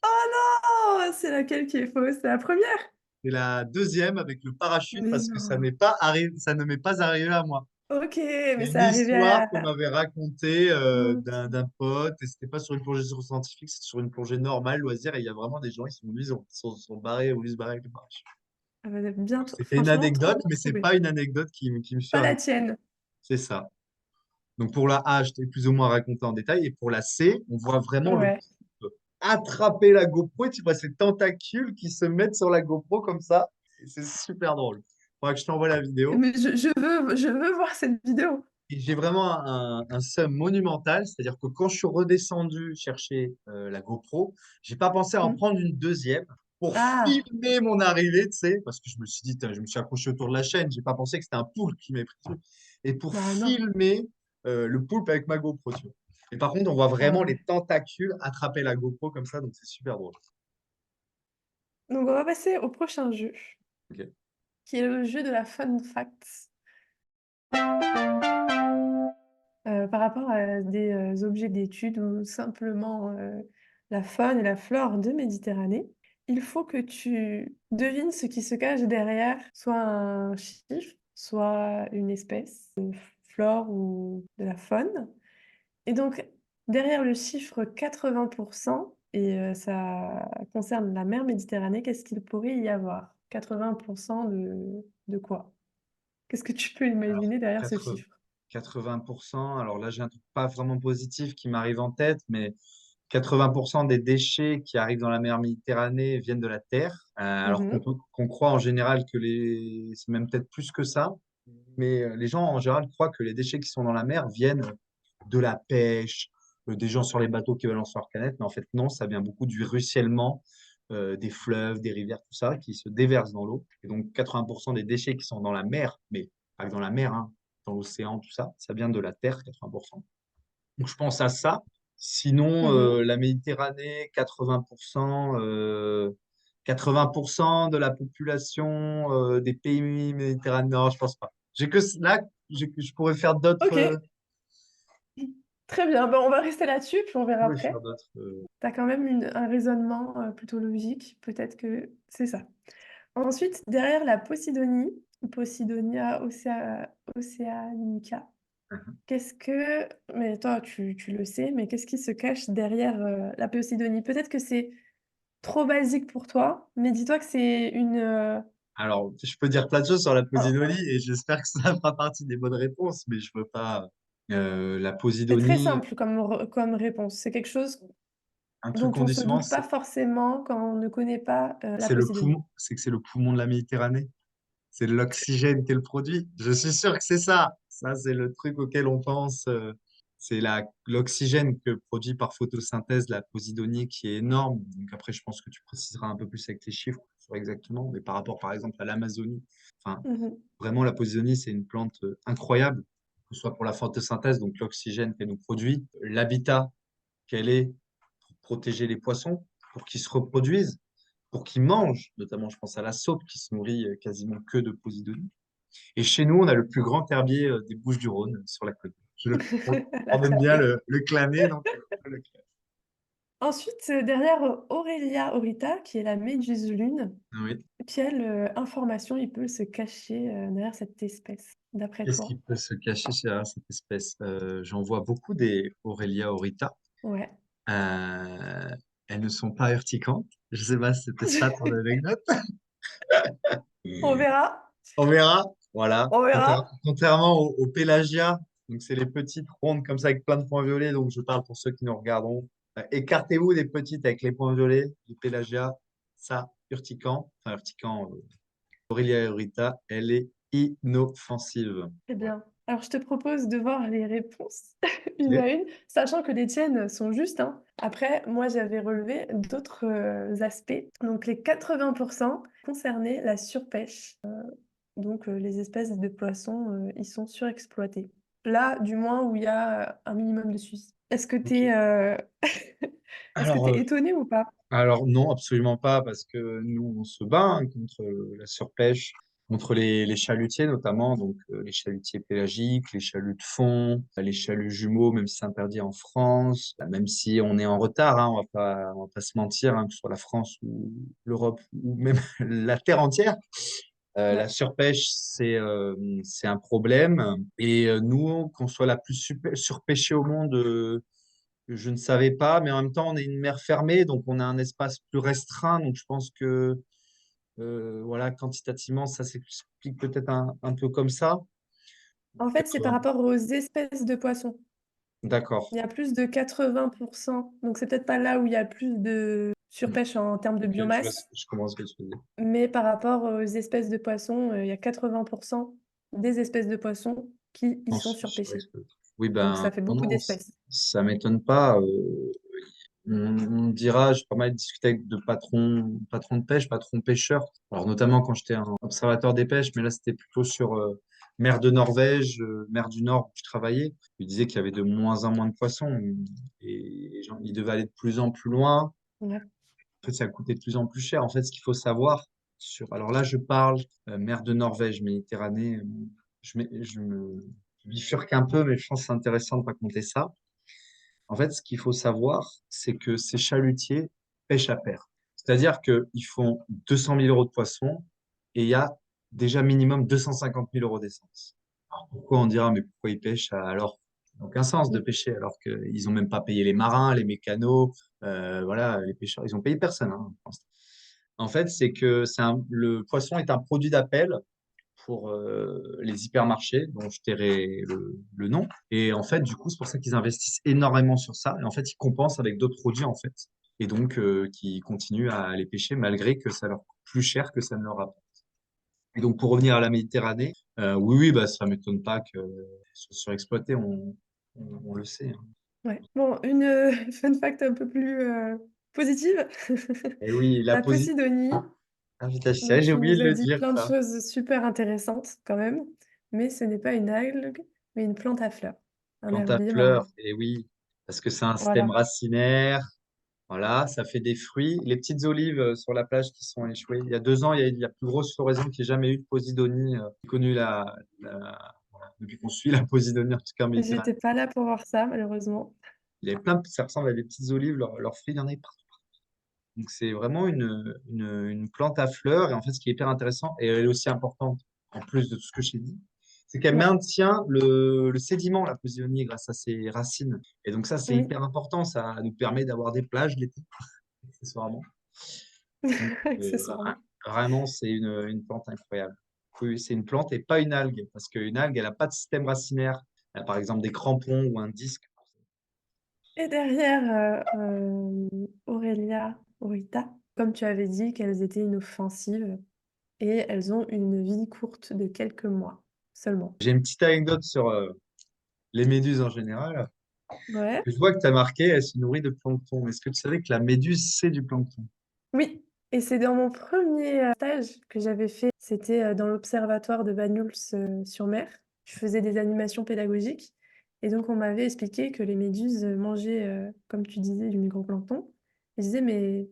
Oh non! C'est laquelle qui est fausse? C'est la première? C'est la deuxième avec le parachute Mais parce que non. ça ne m'est pas arrivé à moi. Ok, mais C'est une ça arrivait histoire à... qu'on m'avait racontée Ok. d'un pote et c'était pas sur une plongée scientifique, c'était sur une plongée normale, loisir. Et il y a vraiment des gens, sont barrés, ou voulu se barrer avec le parachute. Ah bah, bien, C'était une franchement, trop anecdote, bien mais c'est trouvé. pas une anecdote qui me suis Pas la arrivée. tienne. C'est ça. Donc pour la A, je t'ai plus ou moins raconté en détail. Et pour la C, on voit vraiment le Ouais. type attraper la GoPro et tu vois ces tentacules qui se mettent sur la GoPro comme ça. Et c'est super drôle. Faudra que je t'envoie la vidéo. Mais je veux voir cette vidéo. Et j'ai vraiment un seum monumental, c'est-à-dire que quand je suis redescendu chercher la GoPro, j'ai pas pensé à en Hmm. prendre une deuxième pour Ah, filmer mon arrivée, tu sais, parce que je me suis dit, tain, je me suis accroché autour de la chaîne, j'ai pas pensé que c'était un poulpe qui m'avait pris dessus, et pour bah non. filmer le poulpe avec ma GoPro, tu vois. Et par contre, on voit Ah vraiment les ouais. tentacules attraper la GoPro comme ça, donc c'est super drôle. Donc on va passer au prochain jeu, Ok. qui est le jeu de la fun facts. Par rapport à des objets d'étude ou simplement la faune et la flore de Méditerranée, il faut que tu devines ce qui se cache derrière soit un chiffre, soit une espèce de flore ou de la faune. Et donc, derrière le chiffre 80%, et ça concerne la mer Méditerranée, qu'est-ce qu'il pourrait y avoir? 80% de quoi? Qu'est-ce que tu peux Alors, imaginer derrière ce 80, chiffre? 80%, alors là, j'ai un truc pas vraiment positif qui m'arrive en tête, mais 80% des déchets qui arrivent dans la mer Méditerranée viennent de la Terre, alors Mhm. qu'on croit en général c'est même peut-être plus que ça, mais les gens en général croient que les déchets qui sont dans la mer viennent de la pêche, des gens sur les bateaux qui balancent leurs canettes, mais en fait non, ça vient beaucoup du ruissellement des fleuves, des rivières, tout ça, qui se déversent dans l'eau. Et donc 80% des déchets qui sont dans la mer, mais pas que dans la mer, hein, dans l'océan, tout ça, ça vient de la Terre, 80%. Donc je pense à ça. Sinon, Mhm. la Méditerranée, 80% de la population des pays méditerranéens, non, je pense pas. J'ai que là, je pourrais faire d'autres. Ok, très bien. Ben, on va rester là-dessus, puis on Je verra pourrais faire après. d'autres. Tu as quand même un raisonnement plutôt logique. Peut-être que c'est ça. Ensuite, derrière la Posidonie, Posidonia oceanica, qu'est-ce que... Mais toi, tu le sais, mais qu'est-ce qui se cache derrière la Posidonie? Peut-être que c'est trop basique pour toi, mais dis-toi que c'est une... Alors, je peux dire plein de choses sur la un- Posidonie et j'espère que ça fera partie des bonnes réponses, mais je veux pas. La C'est très Posidonie, simple comme réponse. C'est quelque chose un truc dont qu'on on dit se souvent, doute pas forcément quand on ne connaît pas la c'est le Posidonie. poumon, c'est que c'est le poumon de la Méditerranée. C'est l'oxygène qu'elle produit. Je suis sûr que c'est ça. Ça, c'est le truc auquel on pense. C'est l'oxygène que produit par photosynthèse la Posidonie qui est énorme. Donc après, je pense que tu préciseras un peu plus avec les chiffres sur exactement, mais par rapport, par exemple, à l'Amazonie. Enfin, Mhm. vraiment, la Posidonie, c'est une plante incroyable, que ce soit pour la photosynthèse, donc l'oxygène qu'elle nous produit, l'habitat qu'elle est pour protéger les poissons, pour qu'ils se reproduisent, pour qu'ils mangent, notamment je pense à la saupe qui se nourrit quasiment que de Posidonie. Et chez nous, on a le plus grand herbier des Bouches-du-Rhône sur la côte. On La aime bien classe. le clamer, donc on peut le clamer. Ensuite, derrière Aurelia aurita, qui est la méduse lune, Ah oui. quelle information il peut se cacher derrière cette espèce, d'après Qu'est-ce toi? qui peut se cacher chez cette espèce? J'en vois beaucoup des Aurelia aurita. Ouais. Euh, elles ne sont pas urticantes. Je sais pas si c'était ça ton anecdote. On verra. On verra. Voilà. On verra. Contrairement aux pélagias, donc c'est les petites rondes comme ça avec plein de points violets. Donc je parle pour ceux qui nous regarderont. Écartez-vous des petites avec les points violets du pélagia. Ça, urticant. Enfin, urticant. Aurélia Eurita, elle est inoffensive. Très bien. Alors, je te propose de voir les réponses une Ok. à une, sachant que les tiennes sont justes, hein. Après, moi, j'avais relevé d'autres aspects. Donc, les 80% concernaient la surpêche. Donc, les espèces de poissons, ils sont surexploités. Là, du moins, où il y a un minimum de suivi. Est-ce que Ok. tu es, est-ce que Alors, tu étonné ou pas? alors non, absolument pas, parce que nous, on se bat contre la surpêche, contre les chalutiers notamment, donc les chalutiers pélagiques, les chaluts de fond, les chaluts jumeaux, même si c'est interdit en France, même si on est en retard, hein, on va pas se mentir, hein, que ce soit la France ou l'Europe ou même la Terre entière. La Ouais. surpêche, c'est un problème. Et nous, qu'on soit la plus surpêchée au monde, je ne savais pas, mais en même temps, on est une mer fermée, donc on a un espace plus restreint. Donc je pense que voilà, quantitativement, ça s'explique peut-être un peu comme ça. En fait, c'est par rapport aux espèces de poissons. D'accord. Il y a plus de 80%. Donc, c'est peut-être pas là où il y a le plus de surpêche en termes de Ok, biomasse, je commence ce que tu veux dire. mais par rapport aux espèces de poissons, il y a 80% des espèces de poissons qui y sont surpêchées. Oui, Donc, ben ça fait non, beaucoup non, d'espèces. ça m'étonne pas. On dira, j'ai pas mal discuté avec de patrons de pêche, patrons pêcheurs. Alors notamment quand j'étais un observateur des pêches, mais là c'était plutôt sur mer de Norvège, mer du Nord où je travaillais. Ils disaient qu'il y avait de moins en moins de poissons et les gens, ils devaient aller de plus en plus loin. Ouais. En fait, ça coûtait de plus en plus cher. En fait, ce qu'il faut savoir alors là, je parle mer de Norvège, Méditerranée. Je me bifurque un peu, mais je pense que c'est intéressant de raconter ça. En fait, ce qu'il faut savoir, c'est que ces chalutiers pêchent à paire. C'est-à-dire qu'ils font 200 000 euros de poisson et il y a déjà minimum 250 000 euros d'essence. Alors pourquoi on dira, mais pourquoi ils pêchent alors? Ça n'a aucun sens de Mm. pêcher alors qu'ils n'ont même pas payé les marins, les mécanos, voilà, les pêcheurs, ils n'ont payé personne, hein, pour l'instant. En fait, c'est que le poisson est un produit d'appel pour les hypermarchés, dont je tairai le nom. Et en fait, du coup, c'est pour ça qu'ils investissent énormément sur ça. Et en fait, ils compensent avec d'autres produits, en fait. Et donc, qui continuent à les pêcher malgré que ça leur coûte plus cher que ça ne leur rapporte. Et donc, pour revenir à la Méditerranée, oui, oui, bah, ça m'étonne pas que ce soit surexploité, on le sait, hein. Ouais. Bon, une fun fact un peu plus positive. Et oui, La Posidonie, j'ai tu oublié nous de as le dit dire, plein de ça. choses super intéressantes quand même, mais ce n'est pas une algue, mais une plante à fleurs, un Plante à herbier fleurs, marin. et oui, parce que c'est un système Voilà. racinaire. Voilà, ça fait des fruits. Les petites olives sur la plage qui sont échouées. Il y a 2 ans, il y a eu la plus grosse floraison qu'il n'y ait jamais eu de Posidonie. J'ai connu voilà, depuis qu'on suit la Posidonie, en tout cas en Méditerranée. J'étais pas là pour voir ça, malheureusement. Il y avait plein ça ressemble à des petites olives, leurs fruits, il y en avait partout. Donc c'est vraiment une plante à fleurs. Et en fait, ce qui est hyper intéressant, et elle est aussi importante, en plus de tout ce que j'ai dit, c'est qu'elle Ouais. maintient le sédiment, la Posidonie, grâce à ses racines. Et donc ça, c'est Oui, hyper important. Ça nous permet d'avoir des plages l'été, accessoirement. Donc, accessoirement. vraiment, c'est une plante incroyable. Oui, c'est une plante et pas une algue, parce qu'une algue, elle n'a pas de système racinaire. Elle a par exemple des crampons ou un disque. Et derrière Aurélia, Aurita, comme tu avais dit qu'elles étaient inoffensives et elles ont une vie courte de quelques mois seulement. J'ai une petite anecdote sur les méduses en général. Ouais. Je vois que tu as marqué, elle se nourrit de plancton. Est-ce que tu savais que la méduse, c'est du plancton? Oui, et c'est dans mon premier stage que j'avais fait, c'était dans l'observatoire de Banyuls-sur-Mer. Je faisais des animations pédagogiques et donc on m'avait expliqué que les méduses mangeaient, comme tu disais, du microplancton. Je disais, mais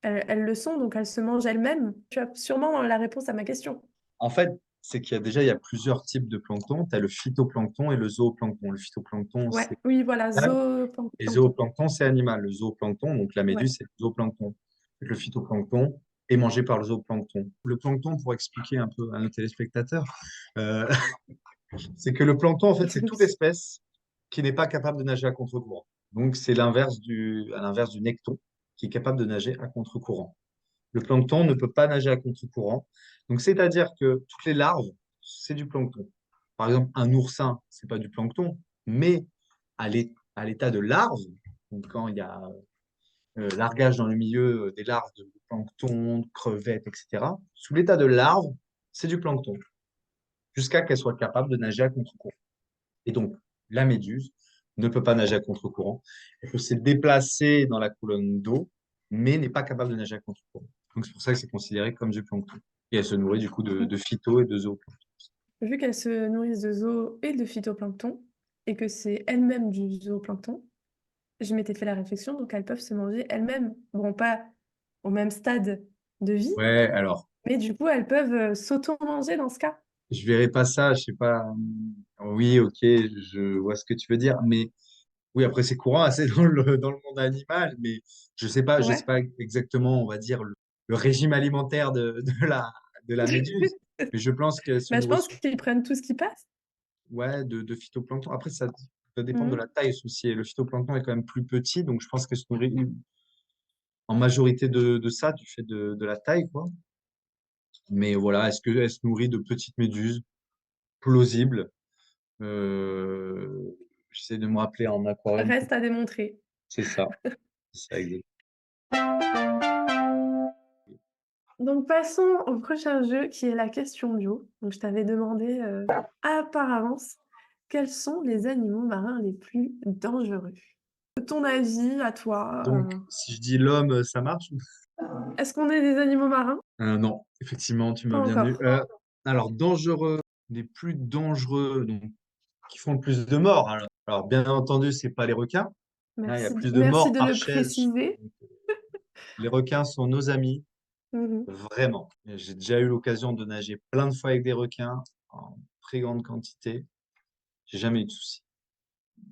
elles le sont, donc elles se mangent elles-mêmes. Tu as sûrement la réponse à ma question. En fait, c'est il y a plusieurs types de plancton. Tu as le phytoplancton et le zooplancton. Le phytoplancton, Ouais, c'est oui, voilà, animal. Et zooplancton. zooplancton, c'est animal. Le zooplancton, donc la Ouais. méduse, c'est le zooplancton. Le phytoplancton est mangé par le zooplancton. Le plancton, pour expliquer un peu à nos téléspectateurs, euh, c'est que le plancton, en fait, c'est toute espèce qui n'est pas capable de nager à contre-courant. Donc, c'est à l'inverse du necton, qui est capable de nager à contre-courant. Le plancton ne peut pas nager à contre-courant. Donc, c'est-à-dire que toutes les larves, c'est du plancton. Par exemple, un oursin, c'est pas du plancton, mais à l'état de larve, donc quand il y a largage dans le milieu des larves de plancton, de crevettes, etc., sous l'état de larve, c'est du plancton, jusqu'à qu'elle soit capable de nager à contre-courant. Et donc, la méduse ne peut pas nager à contre-courant. Elle peut se déplacer dans la colonne d'eau, mais n'est pas capable de nager à contre-courant. Donc, c'est pour ça que c'est considéré comme du plancton. Et elle se nourrit du coup de phyto et de zooplancton. Vu qu'elles se nourrissent de zoo et de phytoplancton, et que c'est elles-mêmes du zooplancton, je m'étais fait la réflexion, donc elles peuvent se manger elles-mêmes. Bon, pas au même stade de vie, Ouais, alors, mais du coup, elles peuvent s'auto-manger dans ce cas. je verrai pas ça, je sais pas. Oui, ok, je vois ce que tu veux dire, mais oui, après, c'est courant assez dans le monde animal, mais je sais Ouais. pas exactement, on va dire, le régime alimentaire de la méduse. Mais je pense qu'elle se Bah, je nourrit pense qu'ils prennent tout ce qui passe. ouais, de phytoplancton. Après, ça dépend de la Mhm. taille aussi. Et le phytoplancton est quand même plus petit, donc je pense qu'elle se nourrit en majorité de ça, du fait de la taille, quoi. Mais voilà, est-ce qu'elle se nourrit de petites méduses? Plausible. J'essaie de me rappeler en aquarium. Reste à démontrer. C'est ça. C'est ça, exact. Donc passons au prochain jeu qui est la question bio. Donc je t'avais demandé par avance quels sont les animaux marins les plus dangereux. De ton avis, à toi, Donc, si je dis l'homme, ça marche? est-ce qu'on est des animaux marins? Non, effectivement, tu Pas m'as bien eu. encore. Alors, dangereux, les plus dangereux, donc, qui font le plus de morts. Alors, bien entendu, c'est pas les requins. Hein, il y a plus de Merci morts de par le chaise. préciser. Les requins sont nos amis, Mhm. vraiment. Et j'ai déjà eu l'occasion de nager plein de fois avec des requins en très grande quantité. J'ai jamais eu de soucis.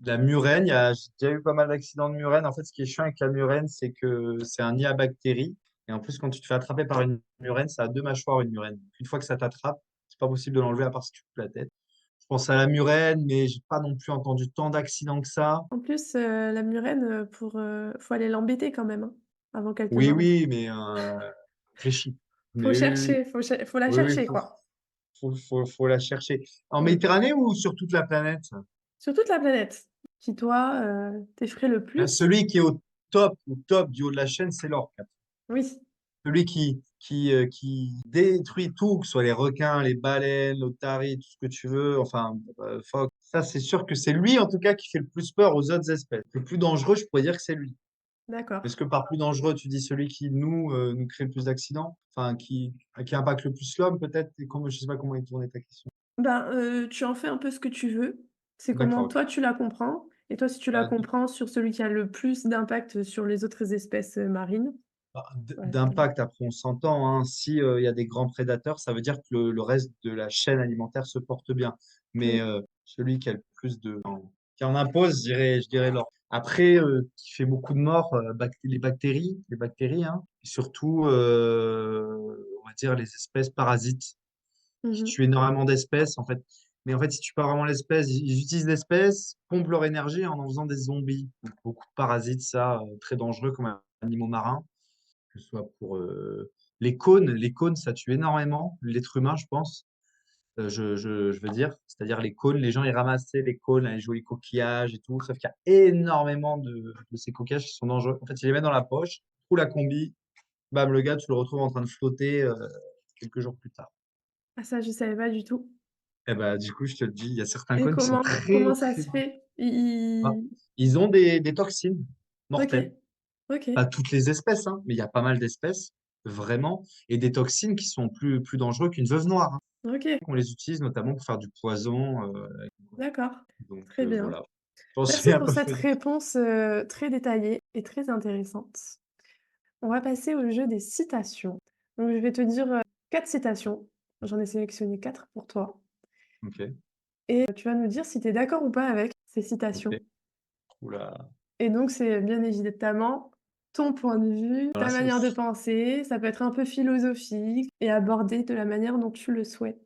La murène, j'ai déjà eu pas mal d'accidents de murène. En fait, ce qui est chiant avec la murène, c'est que c'est un nid à bactéries. Et en plus, quand tu te fais attraper par une murène, ça a deux mâchoires, une murène. Une fois que ça t'attrape, c'est pas possible de l'enlever à part si tu coupes la tête. Je pense à la murène, mais j'ai pas non plus entendu tant d'accidents que ça. En plus, la murène, faut aller l'embêter quand même, hein, avant qu'elle te Oui, morde. oui, mais réfléchis. Faut Mais oui, chercher, faut la oui, oui, chercher, quoi. faut la chercher. En Mm. Méditerranée ou sur toute la planète? Sur toute la planète, qui toi, t'effraie le plus? Celui qui est au top du haut de la chaîne, c'est l'orque. Oui, Celui qui détruit tout, que ce soit les requins, les baleines, l'otarie, tout ce que tu veux, enfin, phoque. Ça, c'est sûr que c'est lui, en tout cas, qui fait le plus peur aux autres espèces. Le plus dangereux, je pourrais dire que c'est lui. Est-ce d'accord. que par plus dangereux, tu dis celui qui nous crée le plus d'accidents? Enfin, qui impacte le plus l'homme, peut-être? Et je sais pas comment il tournait ta question. Ben, tu en fais un peu ce que tu veux. C'est comment D'accord, ok. toi tu la comprends. Et toi, si tu la Bah, comprends sur celui qui a le plus d'impact sur les autres espèces marines, ouais, c'est bien. d'impact, après, on s'entend, hein. Si, il y a des grands prédateurs, ça veut dire que le reste de la chaîne alimentaire se porte bien. Mais Mm. celui qui a le plus qui en impose, je dirais l'or. Après, qui fait beaucoup de morts, les bactéries, hein. Et surtout, on va dire les espèces parasites qui Mhm. tuent énormément d'espèces, en fait. Mais en fait, si tu pas vraiment l'espèce, ils utilisent l'espèce, pompent leur énergie en faisant des zombies. Donc, beaucoup de parasites, ça, très dangereux comme animaux marins que ce soit pour les cônes. Les cônes, ça tue énormément l'être humain, je pense. Je veux dire, c'est-à-dire les cônes, les gens ils ramassaient les cônes, les jolis coquillages et tout, sauf qu'il y a énormément de ces coquillages qui sont dangereux. En fait, ils les mettent dans la poche, ou la combi, bam, le gars, tu le retrouves en train de flotter quelques jours plus tard. Ah ça, je savais pas du tout. Et bah, du coup, je te le dis, il y a certains Et cônes qui sont comment très, ça très se dangereux. fait? Ah, ils ont des toxines Ok, mortelles. ok, Pas toutes les espèces, hein, mais il y a pas mal d'espèces, vraiment, et des toxines qui sont plus dangereux qu'une veuve noire, hein. ok, On les utilise notamment pour faire du poison. d'accord. Donc Très bien. voilà. Je pense que Merci j'ai un pour peu cette fait. réponse très détaillée et très intéressante. On va passer au jeu des citations. Donc, je vais te dire 4 citations. J'en ai sélectionné 4 pour toi. Ok, Et tu vas nous dire si tu es d'accord ou pas avec ces ok. citations. Oula. Et donc, c'est bien évidemment ton point de vue, Voilà, ta manière de penser. Ça peut être un peu philosophique et abordé de la manière dont tu le souhaites.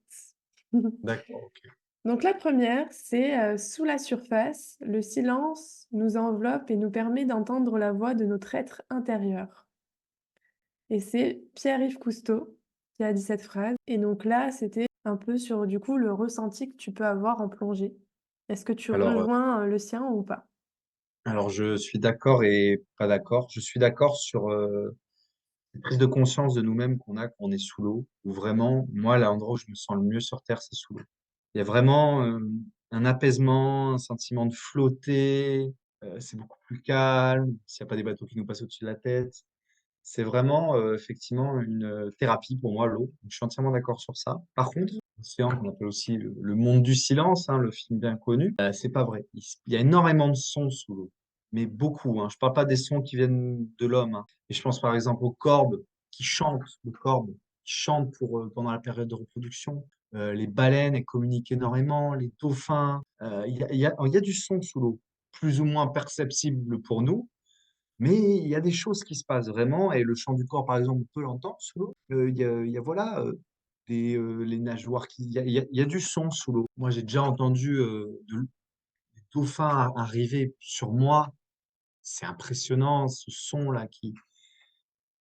d'accord, ok. Donc la première, c'est, sous la surface, le silence nous enveloppe et nous permet d'entendre la voix de notre être intérieur. Et c'est Pierre-Yves Cousteau qui a dit cette phrase et donc là, c'était un peu sur, du coup, le ressenti que tu peux avoir en plongée. Est-ce que tu Alors, rejoins, le sien ou pas? alors je suis d'accord et pas d'accord. Je suis d'accord sur cette prise de conscience de nous-mêmes qu'on a quand on est sous l'eau, où vraiment, moi, l'endroit où je me sens le mieux sur Terre, c'est sous l'eau. Il y a vraiment un apaisement, un sentiment de flotter, c'est beaucoup plus calme, s'il n'y a pas des bateaux qui nous passent au-dessus de la tête. C'est vraiment effectivement une thérapie pour moi, l'eau. Donc, je suis entièrement d'accord sur ça. Par contre, l'océan, qu'on appelle aussi le monde du silence, hein, le film bien connu, c'est pas vrai. Il y a énormément de sons sous l'eau, mais beaucoup. Hein. Je parle pas des sons qui viennent de l'homme. Hein. Et je pense par exemple aux corbes qui chantent, le corbe qui chante pendant la période de reproduction. Les baleines, elles communiquent énormément. Les dauphins, il y a du son sous l'eau, plus ou moins perceptible pour nous. Mais il y a des choses qui se passent vraiment, et le chant du corps, par exemple, on peut l'entendre sous l'eau. Voilà, les nageoires, il y a du son sous l'eau. Moi, j'ai déjà entendu des dauphins arriver sur moi. C'est impressionnant, ce son-là que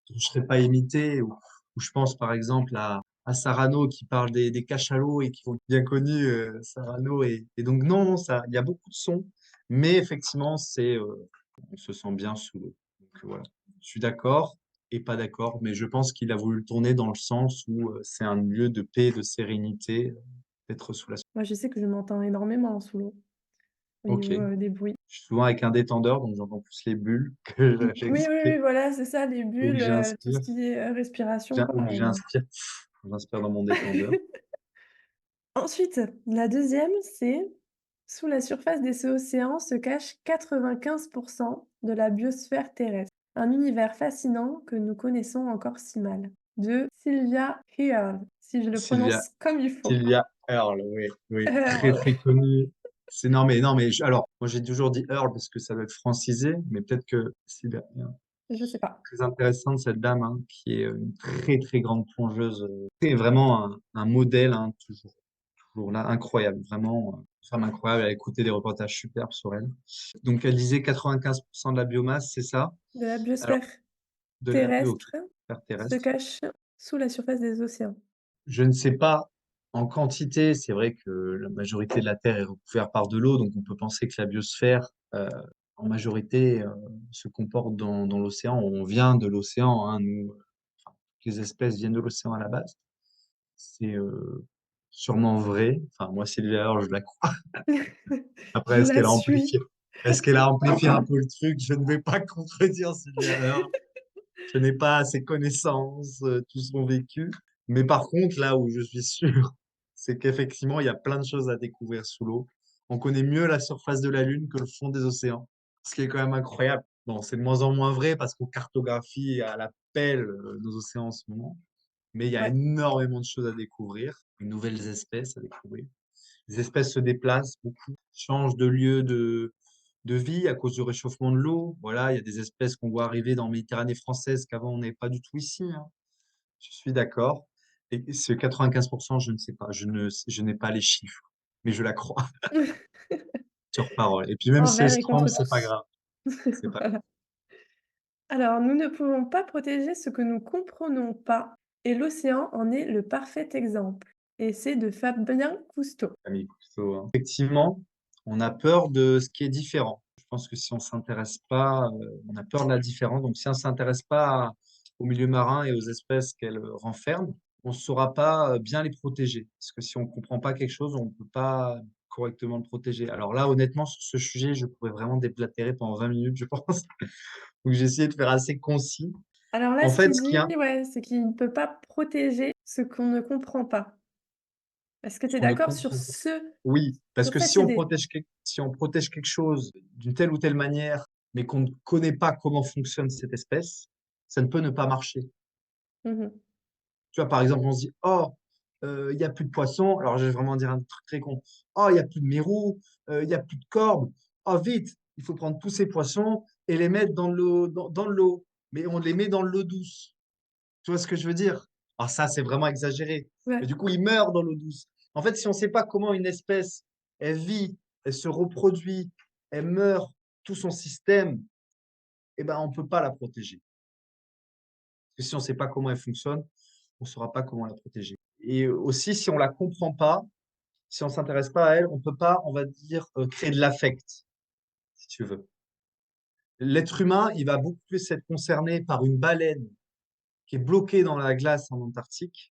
je ne serais pas imité. Ou je pense, par exemple, à Sarano qui parle des cachalots et qui sont bien connus, Sarano. Et donc, non, ça, il y a beaucoup de sons, mais effectivement, on se sent bien sous l'eau. Donc voilà, je suis d'accord et pas d'accord, mais je pense qu'il a voulu le tourner dans le sens où c'est un lieu de paix, de sérénité, d'être sous la. Moi, je sais que je m'entends énormément sous l'eau, au Ok. niveau, des bruits. Je suis souvent avec un détendeur, donc j'entends plus les bulles que Oui, oui, oui, j'expire voilà, c'est ça, les ou que bulles, tout ce j'inspire. qui est, respiration, quoi, Ou que j'inspire. J'inspire dans mon détendeur. Ensuite, la deuxième, c'est sous la surface des océans se cache 95 de la biosphère terrestre, un univers fascinant que nous connaissons encore si mal. De Sylvia Heard, si je le Sylvia, prononce comme il faut. Sylvia Earle, oui, oui, très Heard, très connue. C'est non mais alors moi j'ai toujours dit Earle parce que ça doit être francisé, mais peut-être que Sylvia Earle. je sais pas. Très intéressante cette dame hein, qui est une très très grande plongeuse, c'est vraiment un modèle hein, toujours là, incroyable, vraiment une femme incroyable. Elle a écouté des reportages superbes sur elle. Donc elle disait 95% de la biomasse, c'est ça? De la Alors biosphère ok, terrestre sphère se terrestre. cache sous la surface des océans. Je ne sais pas en quantité, c'est vrai que la majorité de la Terre est recouverte par de l'eau, donc on peut penser que la biosphère, en majorité, se comporte dans l'océan. On vient de l'océan, hein, nous, enfin, toutes les espèces viennent de l'océan à la base. C'est sûrement vrai. Enfin, moi, Sylvia Earle, je la crois. Après, Je la suis. est-ce qu'elle a amplifié un peu le truc? Je ne vais pas contredire Sylvia Earle. Je n'ai pas assez connaissances, tout son vécu. Mais par contre, là où je suis sûr, c'est qu'effectivement, il y a plein de choses à découvrir sous l'eau. On connaît mieux la surface de la Lune que le fond des océans, ce qui est quand même incroyable. Bon, c'est de moins en moins vrai parce qu'on cartographie à la pelle nos océans en ce moment. Mais il y a Ouais, énormément de choses à découvrir, de nouvelles espèces à découvrir. Les espèces se déplacent beaucoup, changent de lieu de vie à cause du réchauffement de l'eau. Voilà, il y a des espèces qu'on voit arriver dans la Méditerranée française qu'avant on n'est pas du tout ici. Hein. Je suis d'accord. Et ce 95%, je ne sais pas. Je n'ai pas les chiffres, mais je la crois sur parole. Et puis même si elle envers se et trompe, contre c'est pas tous. grave. C'est pas Voilà. Alors, nous ne pouvons pas protéger ce que nous comprenons pas, et l'océan en est le parfait exemple. Et c'est de Fabien Cousteau. Camille Cousteau. Hein. Effectivement, on a peur de ce qui est différent. Je pense que si on s'intéresse pas, on a peur de la différence. Donc, si on s'intéresse pas au milieu marin et aux espèces qu'elle renferme, on ne saura pas bien les protéger. Parce que si on ne comprend pas quelque chose, on ne peut pas correctement le protéger. Alors là, honnêtement, sur ce sujet, je pourrais vraiment déblatérer pendant 20 minutes, je pense. Donc, j'ai essayé de faire assez concis. Alors là, En ce fait, qu'il ce qui dit, est, ouais, c'est qu'il ne peut pas protéger ce qu'on ne comprend pas. Est-ce que tu es on ne d'accord sur comprend pas. ce Oui, parce sur que cette idée? si on protège quelque chose d'une telle ou telle manière, mais qu'on ne connaît pas comment fonctionne cette espèce, ça ne peut ne pas marcher. Mmh. Tu vois, par exemple, on se dit, oh, il n'y a plus de poissons. Alors, je vais vraiment dire un truc très con. Oh, il n'y a plus de mérou, il n'y a plus de corbe. Oh, vite, il faut prendre tous ces poissons et les mettre dans l'eau. Mais on les met dans l'eau douce. Tu vois ce que je veux dire? Alors ça, c'est vraiment exagéré. Mais Ouais. du coup, ils meurent dans l'eau douce. En fait, si on ne sait pas comment une espèce, elle vit, elle se reproduit, elle meurt, tout son système, eh ben, on ne peut pas la protéger. Parce que si on ne sait pas comment elle fonctionne, on ne saura pas comment la protéger. Et aussi, si on ne la comprend pas, si on ne s'intéresse pas à elle, on ne peut pas, on va dire, créer de l'affect, si tu veux. L'être humain, il va beaucoup plus être concerné par une baleine qui est bloquée dans la glace en Antarctique.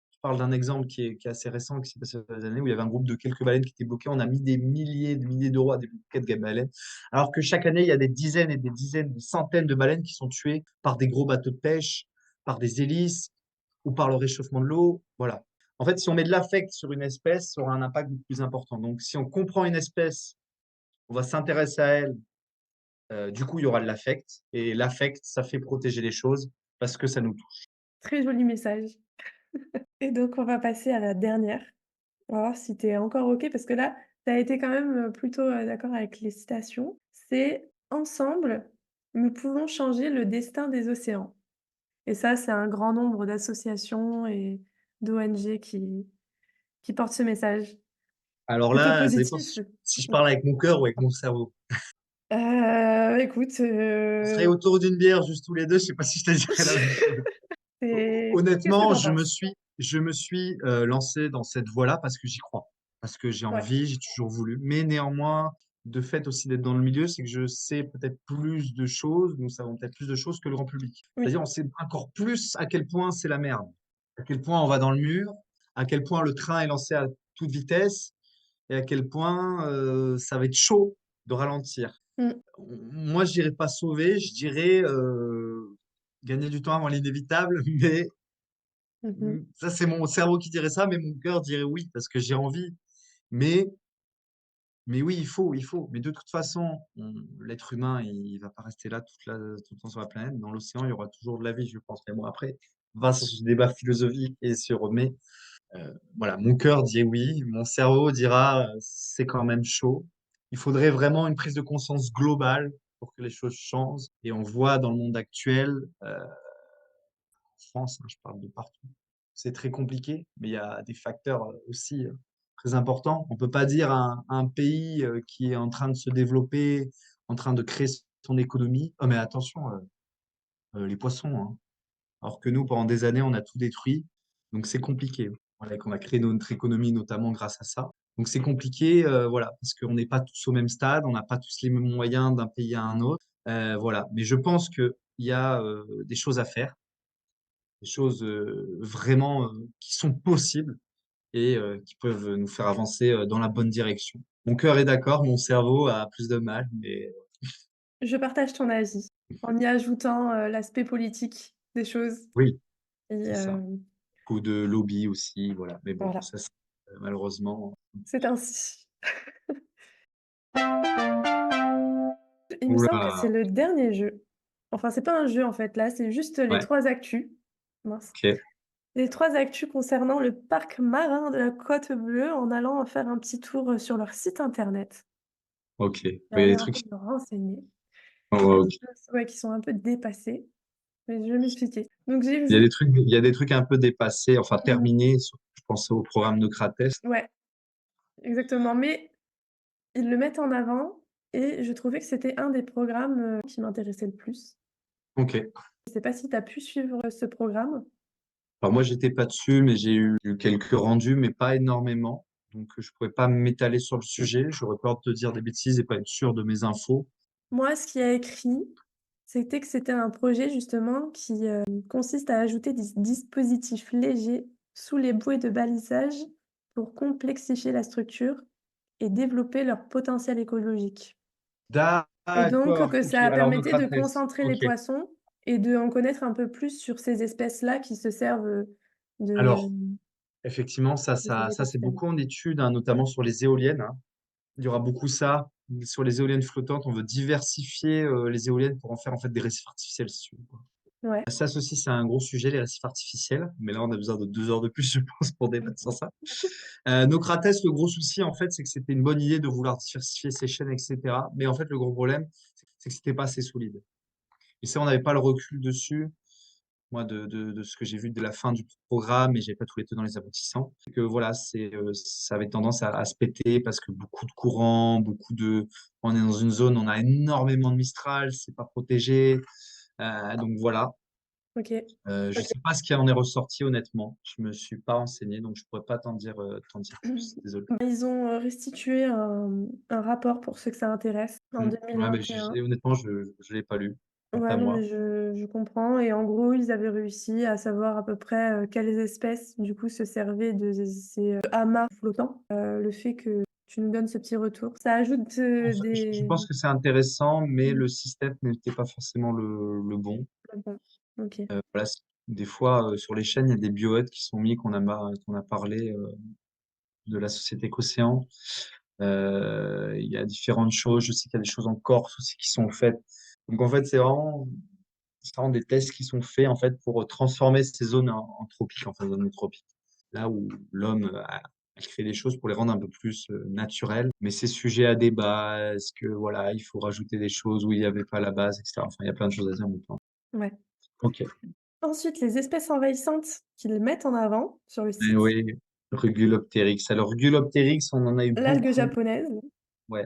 Je parle d'un exemple qui est assez récent, qui s'est passé il y a des années, où il y avait un groupe de quelques baleines qui étaient bloquées. On a mis des milliers de milliers d'euros à des bouquets de baleines. Alors que chaque année, il y a des dizaines et des dizaines, des centaines de baleines qui sont tuées par des gros bateaux de pêche, par des hélices ou par le réchauffement de l'eau. Voilà. En fait, si on met de l'affect sur une espèce, ça aura un impact beaucoup plus important. Donc, si on comprend une espèce, on va s'intéresser à elle. Du coup, il y aura de l'affect. Et l'affect, ça fait protéger les choses parce que ça nous touche. Très joli message. Et donc on va passer à la dernière. On va voir si tu es encore OK parce que là, tu as été quand même, plutôt, d'accord avec les citations. C'est: «Ensemble, nous pouvons changer le destin des océans». Et ça, c'est un grand nombre d'associations et d'ONG qui portent ce message. Alors Plutôt là, ça dépend positif. si je Ouais. parle avec mon cœur ou avec mon cerveau. Écoute, On serait autour d'une bière juste tous les deux, je sais pas si je te dirais la même chose. qu'est-ce que Honnêtement, tu en penses? je me suis lancé dans cette voie-là parce que j'y crois, parce que j'ai Ouais, envie, j'ai toujours voulu. Mais néanmoins, de fait aussi d'être dans le milieu, c'est que je sais peut-être plus de choses, nous savons peut-être plus de choses que le grand public. oui. C'est-à-dire, on sait encore plus à quel point c'est la merde, à quel point on va dans le mur, à quel point le train est lancé à toute vitesse et à quel point ça va être chaud de ralentir. Mmh. Moi, je dirais pas sauver, je dirais gagner du temps avant l'inévitable, mais Mmh mh. ça, c'est mon cerveau qui dirait ça, mais mon cœur dirait oui, parce que j'ai envie. Mais, mais oui, il faut. Mais de toute façon, l'être humain, il va pas rester là tout le temps sur la planète. Dans l'océan, il y aura toujours de la vie, je pense. Mais bon, après, on va sur ce débat philosophique et sur, mais voilà, mon cœur dit oui, mon cerveau dira c'est quand même chaud. Il faudrait vraiment une prise de conscience globale pour que les choses changent. Et on voit dans le monde actuel, France, hein, je parle de partout. C'est très compliqué, mais il y a des facteurs aussi très importants. On peut pas dire à un pays qui est en train de se développer, en train de créer son économie, oh mais attention, les poissons, hein. Alors que nous, pendant des années, on a tout détruit. Donc c'est compliqué. Voilà, qu'on a créé notre économie notamment grâce à ça. Donc c'est compliqué, voilà, parce qu'on n'est pas tous au même stade, on n'a pas tous les mêmes moyens d'un pays à un autre. Voilà. Mais je pense qu'il y a des choses à faire, des choses vraiment qui sont possibles et qui peuvent nous faire avancer dans la bonne direction. Mon cœur est d'accord, mon cerveau a plus de mal, mais Je partage ton avis, en y ajoutant, l'aspect politique des choses oui, et c'est ça. Beaucoup de lobby aussi, voilà. Mais bon, voilà, ça, c'est, malheureusement. c'est ainsi. Il me semble que Oula, c'est le dernier jeu. Enfin, c'est pas un jeu, en fait, là, c'est juste les ouais, 3 actus. Mince. ok, Les 3 actus concernant le parc marin de la Côte Bleue en allant faire un petit tour, sur leur site internet ok. et Il y a aller des un peu trucs. me renseigner. Oh, Il y a ouais, des ok. choses, ouais, qui sont un peu dépassées, mais je vais m'expliquer. Donc j'ai Il y a vu des trucs, il y a des trucs un peu dépassés, enfin mmh, terminés. Je pense au programme Socrates. ouais, exactement, mais ils le mettent en avant et je trouvais que c'était un des programmes, qui m'intéressait le plus. Ok. Je sais pas si tu as pu suivre, ce programme? Alors moi, j'étais pas dessus, mais j'ai eu quelques rendus, mais pas énormément. Donc, je pourrais pas m'étaler sur le sujet. J'aurais peur de te dire des bêtises et pas être sûr de mes infos. Moi, ce qu'il y a écrit, c'était que c'était un projet justement qui, consiste à ajouter des dispositifs légers sous les bouées de balisage pour complexifier la structure et développer leur potentiel écologique. Et donc D'accord. que Ok. ça Alors, permettait de Socrates. concentrer les Ok. poissons et de en connaître un peu plus sur ces espèces-là qui se servent, de Alors, effectivement, de ces ça c'est écosystèmes. beaucoup en études, hein, notamment sur les éoliennes, hein. Il y aura beaucoup ça. Sur les éoliennes flottantes, on veut diversifier les éoliennes pour en faire en fait des récifs artificiels, si tu veux, quoi. Ouais. Ça aussi, c'est un gros sujet, les récifs artificiels. Mais là, on a besoin de 2 heures de plus, je pense, pour débattre sur ça. Nocrates, le gros souci, en fait, c'est que c'était une bonne idée de vouloir diversifier ses chaînes, etc. Mais en fait, le gros problème, c'est que c'était pas assez solide. Et ça, on n'avait pas le recul dessus. moi, de ce que j'ai vu de la fin du programme, et j'ai pas tous les tenants les aboutissants. C'est que voilà, ça avait tendance à se péter parce que beaucoup de courants, on est dans une zone, on a énormément de Mistral, c'est pas protégé. Donc voilà. Ok. Je sais pas ce qui en est ressorti honnêtement. Je me suis pas renseigné, donc je pourrais pas t'en dire plus. Désolé. Ils ont restitué un rapport pour ceux que ça intéresse en Ouais, mais 2021. honnêtement, je l'ai pas lu. Honte Ouais, à non, mais moi. je comprends. Et en gros, ils avaient réussi à savoir à peu près quelles espèces, du coup, se servaient de ces amas flottants. Le fait que tu nous donnes ce petit retour, ça ajoute Je des... pense que c'est intéressant, mais Mm. le système n'était pas forcément le bon. Bon, ok. Voilà, des fois, sur les chaînes, il y a des bioètes qui sont mis, qu'on a parlé de la société Océan. Il y a différentes choses. Je sais qu'il y a des choses en Corse aussi qui sont faites. Donc en fait, c'est vraiment des tests qui sont faits en fait pour transformer ces zones en tropiques, en fait, zones tropiques. Là où l'homme a créé des choses pour les rendre un peu plus naturelles. Mais c'est sujet à débat. Est-ce que voilà, il faut rajouter des choses où il n'y avait pas la base, etc. Enfin, il y a plein de choses à dire maintenant. Ouais. Ok. Ensuite, les espèces envahissantes qu'ils mettent en avant sur le Mais site. oui, Ruguloptérix. Alors, Ruguloptérix, on en a eu L'algue beaucoup. japonaise. Ouais.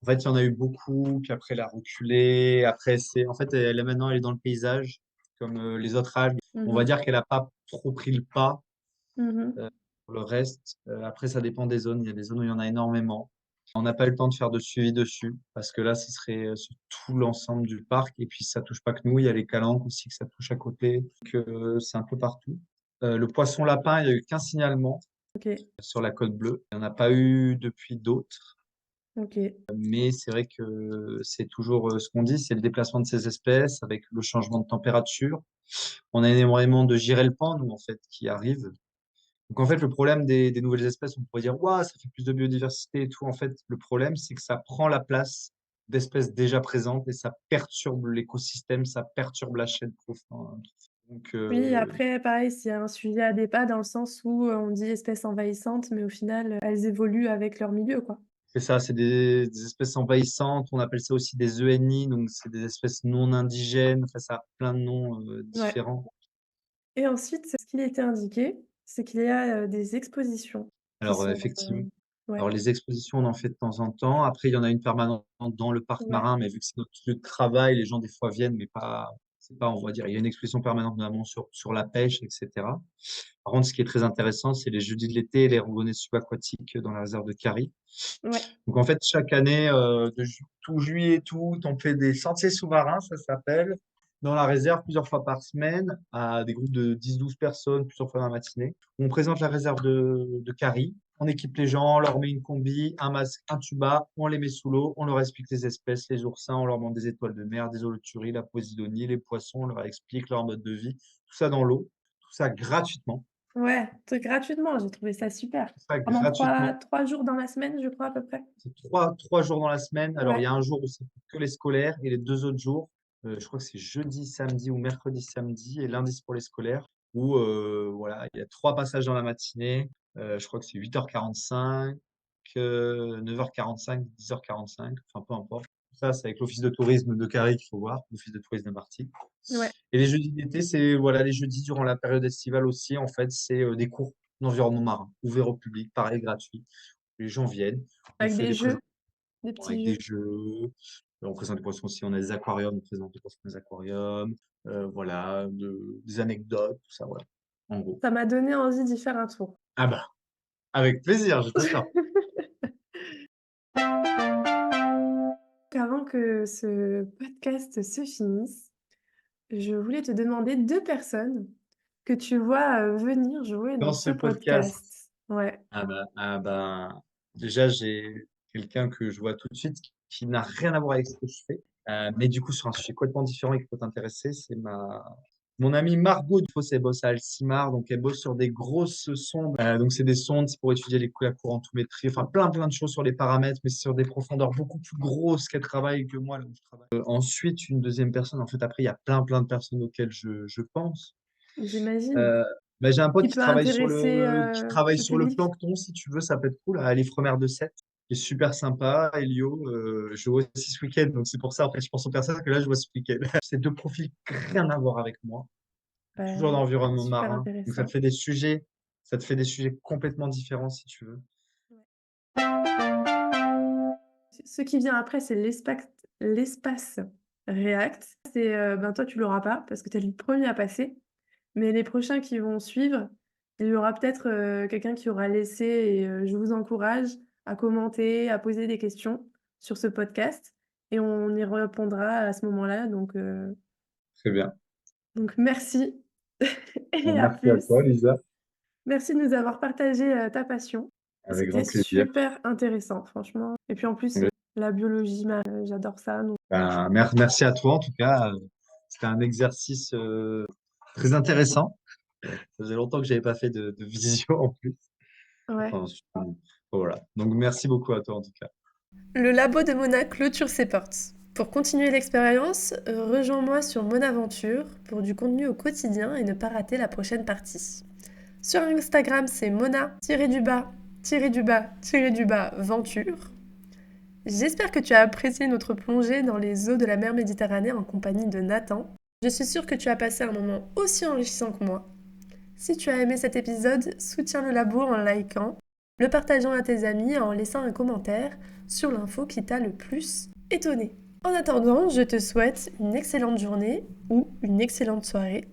En fait, il y en a eu beaucoup, puis après, elle a reculé. Après, en fait, elle est dans le paysage, comme les autres algues. On va Mhm. dire qu'elle n'a pas trop pris le pas Mhm. pour le reste. Après, ça dépend des zones. Il y a des zones où il y en a énormément. On n'a pas eu le temps de faire de suivi dessus, parce que là, ce serait sur tout l'ensemble du parc. Et puis, ça touche pas que nous. Il y a les calanques aussi que ça touche à côté. Donc, c'est un peu partout. Le poisson lapin, il n'y a eu qu'un signalement Ok. sur la côte bleue. Il n'y en a pas eu depuis d'autres. Ok. Mais c'est vrai que c'est toujours ce qu'on dit, c'est le déplacement de ces espèces avec le changement de température. On a énormément de gyrelpans, nous, en fait, qui arrivent. Donc, en fait, le problème des nouvelles espèces, on pourrait dire, waouh, ça fait plus de biodiversité et tout. En fait, le problème, c'est que ça prend la place d'espèces déjà présentes et ça perturbe l'écosystème, ça perturbe la chaîne profonde. Donc, Oui, après, pareil, s'il y a un sujet à débat dans le sens où on dit espèces envahissantes, mais au final, elles évoluent avec leur milieu, quoi. c'est ça, c'est des espèces envahissantes. On appelle ça aussi des ENI, donc c'est des espèces non indigènes. Enfin, ça a plein de noms Ouais. différents. Et ensuite, ce qu'il était indiqué, c'est qu'il y a des expositions qui Alors, sont... effectivement. ouais, Alors, les expositions, on en fait de temps en temps. Après, il y en a une permanente dans le parc ouais. marin, mais vu que c'est notre lieu de travail, les gens, des fois, viennent, mais pas, c'est pas, on va dire, il y a une exposition permanente, notamment sur la pêche, etc. Par contre, ce qui est très intéressant, c'est les jeudis de l'été et les randonnées subaquatiques dans la réserve de Cary. Ouais. Donc, en fait, chaque année, tout juillet et tout, on fait des sentiers sous-marins, ça s'appelle, dans la réserve plusieurs fois par semaine, à des groupes de 10-12 personnes, plusieurs fois dans la matinée. On présente la réserve de Cary, on équipe les gens, on leur met une combi, un masque, un tuba, on les met sous l'eau, on leur explique les espèces, les oursins, on leur montre des étoiles de mer, des holoturies, la posidonie, les poissons, on leur explique leur mode de vie, tout ça dans l'eau, tout ça gratuitement. Ouais, gratuitement, j'ai trouvé ça super. Tout ça Pendant gratuitement. 3 jours dans la semaine, je crois, à peu près. C'est trois jours dans la semaine. Alors, il y Ouais. a un jour où c'est que les scolaires et les deux autres jours, je crois que c'est jeudi, samedi ou mercredi, samedi et lundi c'est pour les scolaires où voilà, il y a trois passages dans la matinée. Je crois que c'est 8h45, 9h45, 10h45, enfin peu importe. Ça, c'est avec l'office de tourisme de Carré qu'il faut voir, l'office de tourisme de Marty. Ouais. Et les jeudis d'été, c'est voilà, les jeudis durant la période estivale aussi, en fait, c'est des cours d'environnement marin, ouverts au public, pareil, gratuit. Les gens viennent, on Avec fait des des jeux, présentations des avec petits des jeux. jeux. On présente des poissons aussi, on a des aquariums, on présente des poissons dans des aquariums, voilà, des anecdotes, tout ça, voilà, en gros. Ça m'a donné envie d'y faire un tour. Ah bah, avec plaisir, j'ai pas ça. Avant que ce podcast se finisse, je voulais te demander 2 personnes que tu vois, venir jouer Dans dans ce ce podcast, podcast. Ouais. déjà, j'ai quelqu'un que je vois tout de suite qui n'a rien à voir avec ce que je fais, mais du coup, sur un sujet complètement différent et qui peut t'intéresser, c'est mon amie Margot Dufossé. Elle bosse à Alcimar, donc elle bosse sur des grosses sondes. Donc, c'est des sondes c'est pour étudier la courantométrie, enfin, plein de choses sur les paramètres, mais c'est sur des profondeurs beaucoup plus grosses qu'elle travaille que moi, là où je travaille. Ensuite, une deuxième personne, en fait, après, il y a plein de personnes auxquelles je pense. J'imagine. Euh, j'ai un pote Qui peut intéresser, qui travaille le sur le public? plancton, si tu veux, ça peut être cool, à l'Ifremer de Sète, qui est super sympa. Elio, je vois aussi ce week-end, donc c'est pour ça, après, je pense aux personnes que là, je vois ce week-end. C'est deux profils qui n'ont rien à voir avec moi. Bah, toujours d'environnement super marin. Donc intéressant. ça te fait des sujets complètement différents si tu veux. Ce qui vient après, c'est l'espace React. C'est, ben, toi, tu l'auras pas parce que tu es le premier à passer, mais les prochains qui vont suivre, il y aura peut-être, quelqu'un qui aura laissé et je vous encourage à commenter, à poser des questions sur ce podcast et on y répondra à ce moment-là Très bien. donc merci Bon, et à merci à plus. toi, Lisa. Merci de nous avoir partagé, ta passion. Avec C'était grand plaisir. super intéressant franchement et puis en plus, Oui. la biologie j'adore ça donc Ben, merci à toi en tout cas. C'était un exercice très intéressant. Ça faisait longtemps que j'avais pas fait de visio en plus. ouais. Enfin, voilà. Donc merci beaucoup à toi en tout cas. Le labo de Mona clôture ses portes. Pour continuer l'expérience, rejoins-moi sur Monaventure pour du contenu au quotidien et ne pas rater la prochaine partie. Sur Instagram, c'est Mona-venture. J'espère que tu as apprécié notre plongée dans les eaux de la mer Méditerranée en compagnie de Nathan. Je suis sûre que tu as passé un moment aussi enrichissant que moi. Si tu as aimé cet épisode, soutiens le labo en likant, le partageant à tes amis et en laissant un commentaire sur l'info qui t'a le plus étonné. En attendant, je te souhaite une excellente journée ou une excellente soirée.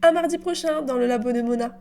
À mardi prochain dans le labo de Mona.